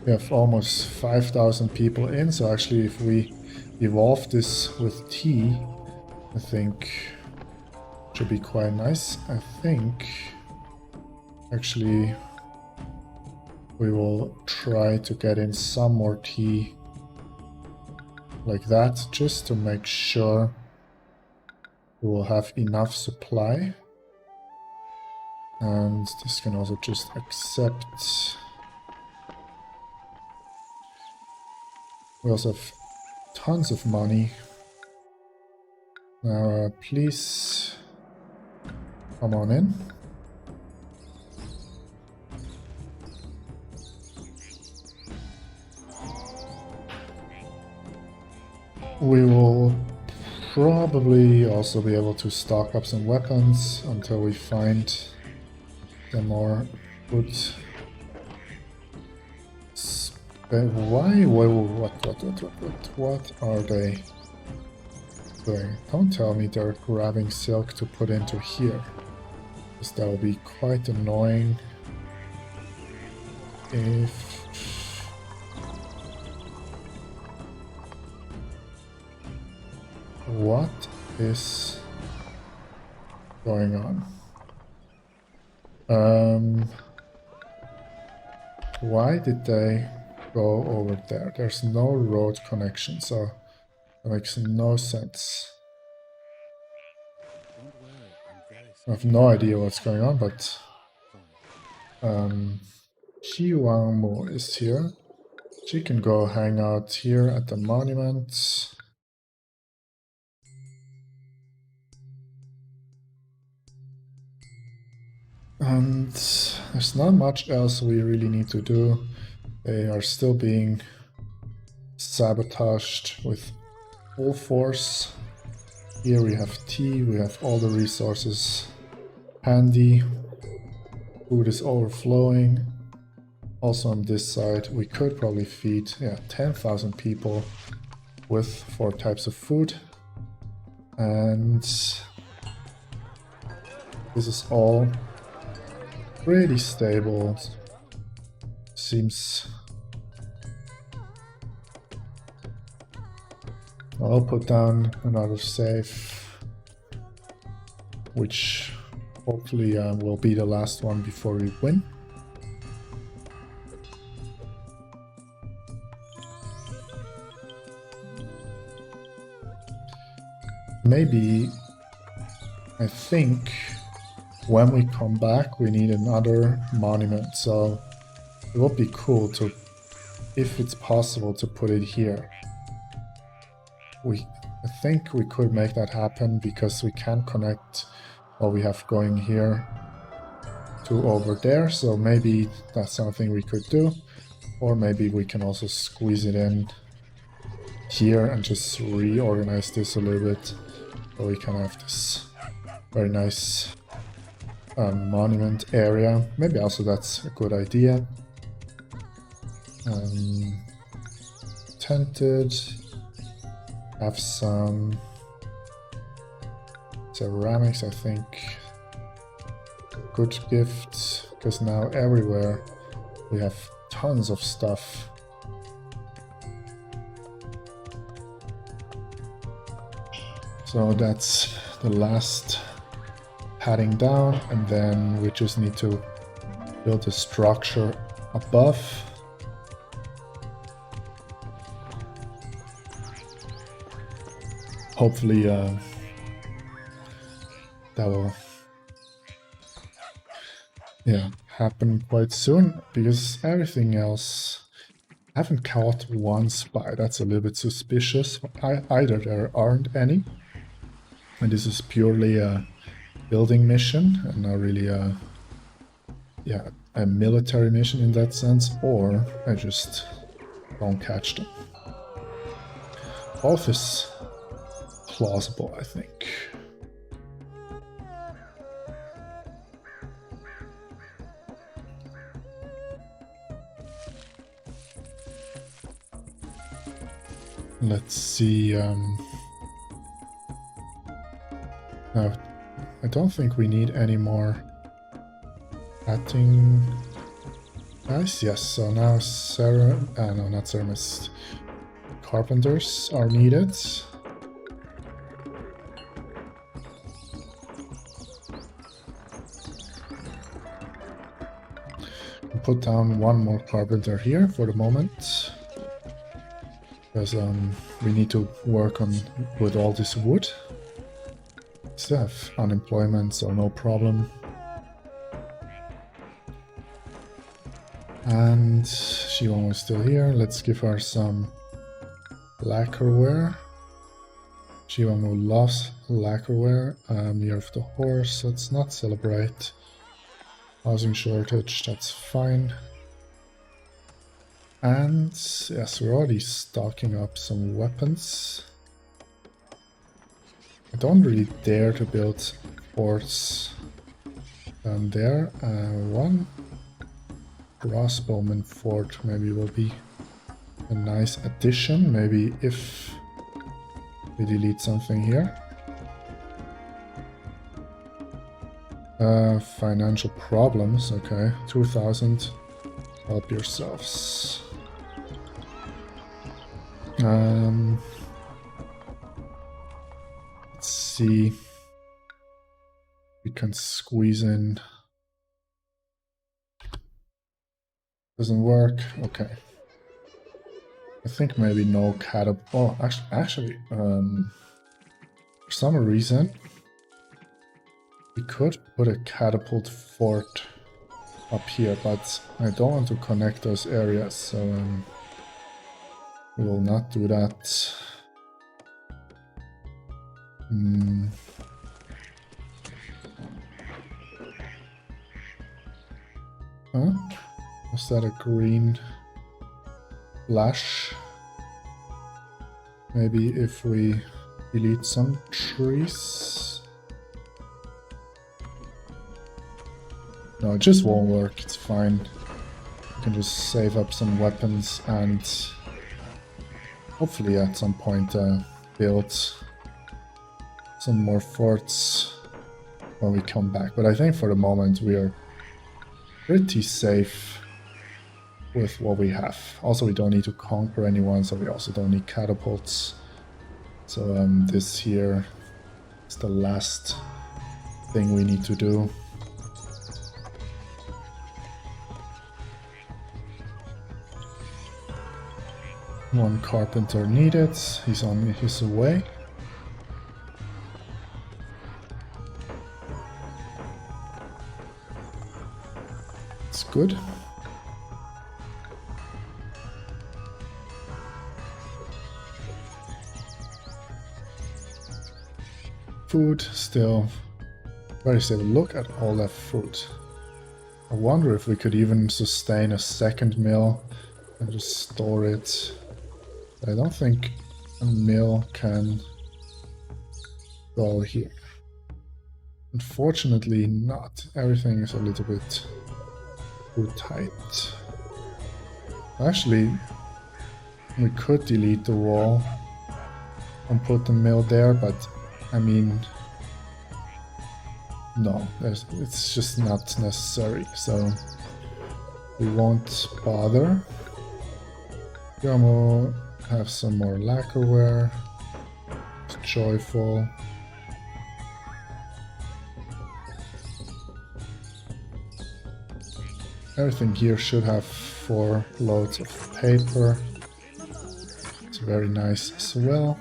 We have almost 5,000 people in, so actually if we evolve this with tea, I think it should be quite nice. I think actually we will try to get in some more tea like that, just to make sure we will have enough supply. And this can also just accept. We also have tons of money. Now, please come on in. We will probably also be able to stock up some weapons until we find the more good. Why? What are they doing? Don't tell me they're grabbing silk to put into here, because that will be quite annoying if... What is going on? Why did they go over there. There's no road connection, so that makes no sense. I have no idea what's going on, but Xi Wangmu is here. She can go hang out here at the monument. And there's not much else we really need to do. They are still being sabotaged with full force. Here we have tea, we have all the resources handy. Food is overflowing. Also on this side, we could probably feed 10,000 people with 4 types of food. And this is all pretty stable. Seems... I'll put down another save, which hopefully will be the last one before we win. Maybe, I think, when we come back we need another monument, so it would be cool to, if it's possible, to put it here. I think we could make that happen because we can connect what we have going here to over there, so maybe that's something we could do. Or maybe we can also squeeze it in here and just reorganize this a little bit, so we can have this very nice monument area. Maybe also that's a good idea. Tented. Have some ceramics, I think. Good gift, because now everywhere we have tons of stuff. So that's the last padding down, and then we just need to build a structure above. Hopefully that will happen quite soon, because everything else, I haven't caught one spy. That's a little bit suspicious. Either there aren't any, and this is purely a building mission and not really a military mission in that sense, or I just don't catch them. Both is plausible, I think. Let's see. No, I don't think we need any more cutting guys. Yes, so now no, not ceramists. Carpenters are needed. Put down one more carpenter here for the moment, because we need to work on with all this wood. Still have unemployment, so no problem. And Shiwan was still here. Let's give her some lacquerware. Shiwan loves lacquerware. Year of the Horse. Let's not celebrate. Housing shortage, that's fine. And yes, we're already stocking up some weapons. I don't really dare to build forts down there. One crossbowman fort maybe will be a nice addition. Maybe if we delete something here. Financial problems, okay. 2,000. Help yourselves. Let's see. We can squeeze in. Doesn't work. Okay. I think maybe no catapult. Oh, actually, for some reason, we could put a catapult fort up here, but I don't want to connect those areas, so we will not do that. Huh? Was that a green flash? Maybe if we delete some trees? No, it just won't work, it's fine. We can just save up some weapons and hopefully at some point build some more forts when we come back. But I think for the moment we are pretty safe with what we have. Also, we don't need to conquer anyone, so we also don't need catapults. So this here is the last thing we need to do. One carpenter needed, he's on his way. It's good. Food still very stable. Look at all that food. I wonder if we could even sustain a second mill and just store it. I don't think a mill can go here. Unfortunately not. Everything is a little bit too tight. Actually, we could delete the wall and put the mill there, but I mean, no, it's just not necessary, so we won't bother. Yomo have some more lacquerware. It's joyful. Everything here should have 4 loads of paper. It's very nice as well.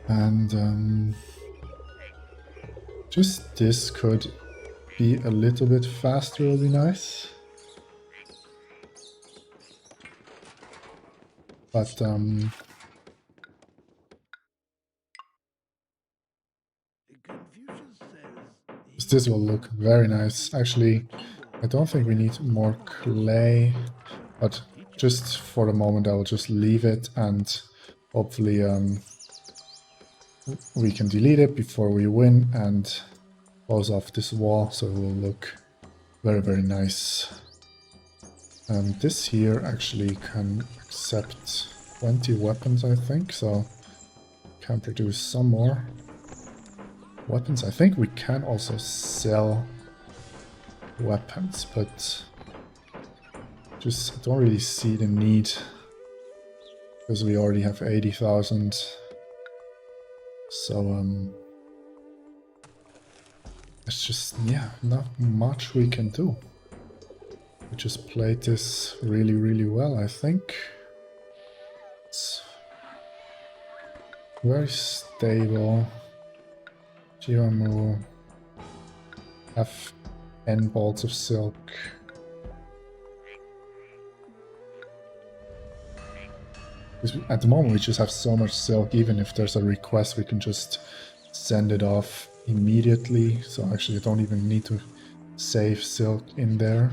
And just this could be a little bit faster, will be nice. But this will look very nice. Actually, I don't think we need more clay, but just for the moment I will just leave it, and hopefully we can delete it before we win and close off this wall, so it will look very, very nice. This here actually can accept 20 weapons, I think, so can produce some more weapons. I think we can also sell weapons, but just don't really see the need because we already have 80,000. So it's just, yeah, not much we can do. We just played this really, really well, I think. It's very stable. Jiwamu have 10 bolts of silk. At the moment we just have so much silk, even if there's a request we can just send it off immediately. So actually I don't even need to save silk in there.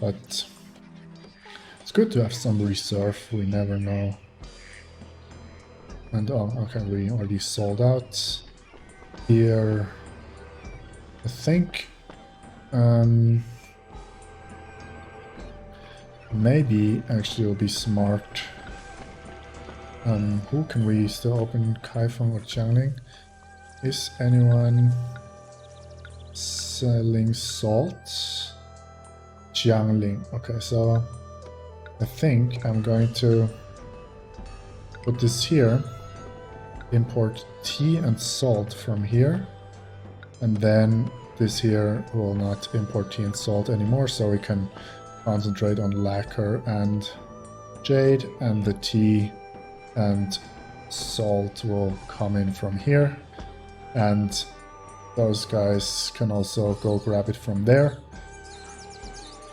But it's good to have some reserve, we never know. And oh, okay, we already sold out. Here, I think maybe actually it'll be smart. Who can we still open? Kaifeng or Jiangling? Is anyone selling salt? Jiangling. Okay, so I think I'm going to put this here. Import tea and salt from here, and then this here will not import tea and salt anymore, so we can concentrate on lacquer and jade, and the tea and salt will come in from here, and those guys can also go grab it from there.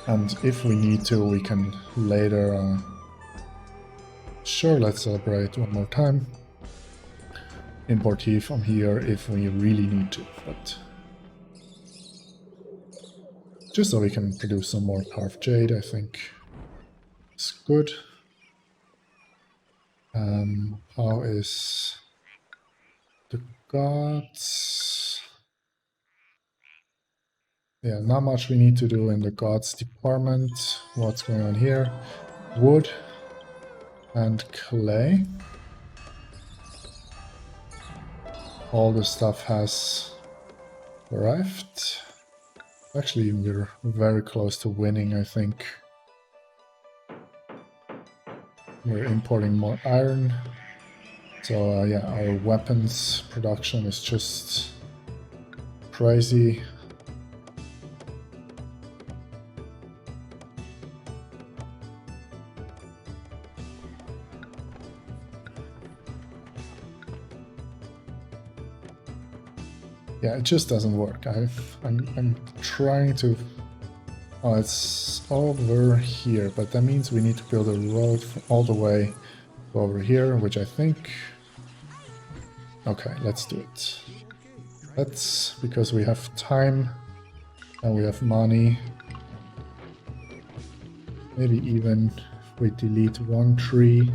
And if we need to, we can later sure, let's celebrate one more time. Import tea from here if we really need to, but just so we can produce some more carved jade, I think it's good. How is the gods? Yeah, not much we need to do in the gods department. What's going on here? Wood and clay. All the stuff has arrived. Actually, we're very close to winning, I think. We're importing more iron. So yeah, our weapons production is just crazy. Yeah, it just doesn't work. I'm trying to... Oh, it's over here, but that means we need to build a road all the way over here, which I think... Okay, let's do it. That's because we have time and we have money. Maybe even if we delete one tree,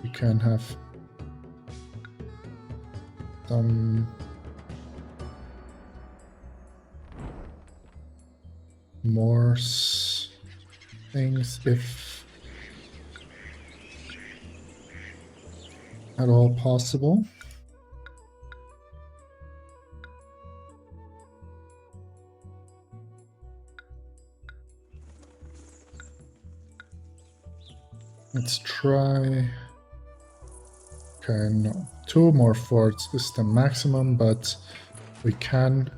we can have some... more things, if at all possible. Let's try. Okay, no. 2 more forts is the maximum, but we can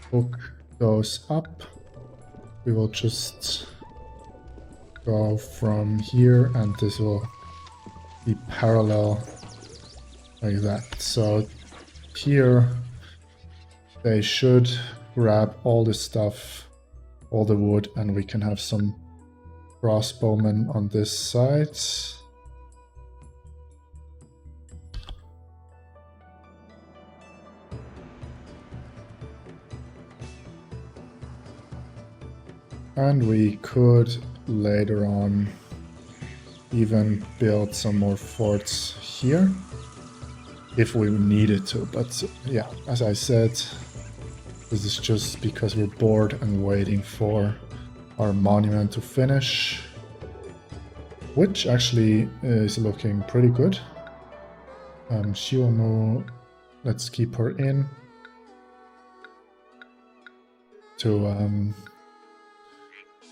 hook those up. We will just go from here and this will be parallel like that. So here they should grab all the stuff, all the wood, and we can have some crossbowmen on this side. And we could later on even build some more forts here if we needed to. But yeah, as I said, this is just because we're bored and waiting for our monument to finish, which actually is looking pretty good. Shiomu, let's keep her in to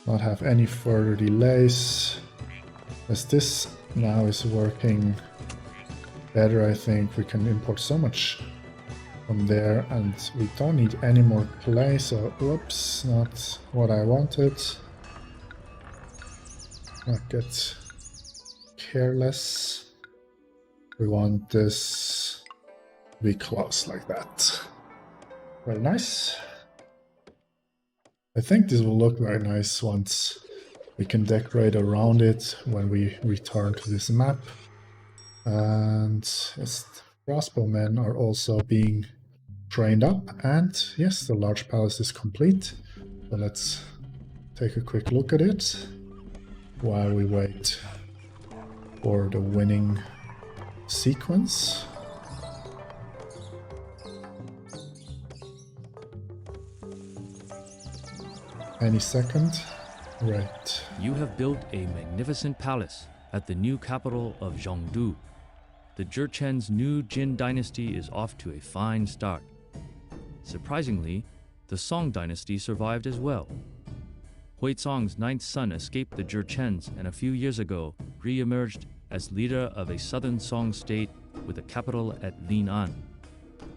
not have any further delays. As this now is working better, I think we can import so much from there, and we don't need any more clay, so oops, not what I wanted. Not get careless. We want this to be close like that. Very nice. I think this will look very nice once we can decorate around it when we return to this map. And yes, crossbowmen are also being trained up, and yes, the large palace is complete. So let's take a quick look at it while we wait for the winning sequence. Any second. Right. You have built a magnificent palace at the new capital of Zhongdu. The Jurchen's new Jin dynasty is off to a fine start. Surprisingly, the Song dynasty survived as well. Huizong's 9th son escaped the Jurchens and a few years ago re-emerged as leader of a southern Song state with a capital at Lin'an.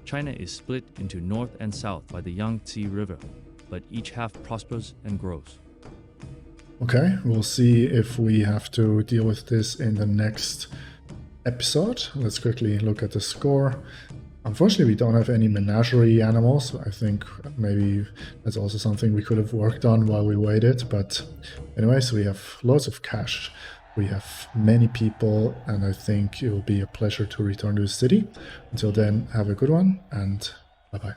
China is split into north and south by the Yangtze River, but each half prospers and grows. Okay, we'll see if we have to deal with this in the next episode. Let's quickly look at the score. Unfortunately, we don't have any menagerie animals. I think maybe that's also something we could have worked on while we waited. But anyway, so we have lots of cash. We have many people, and I think it will be a pleasure to return to the city. Until then, have a good one, and bye-bye.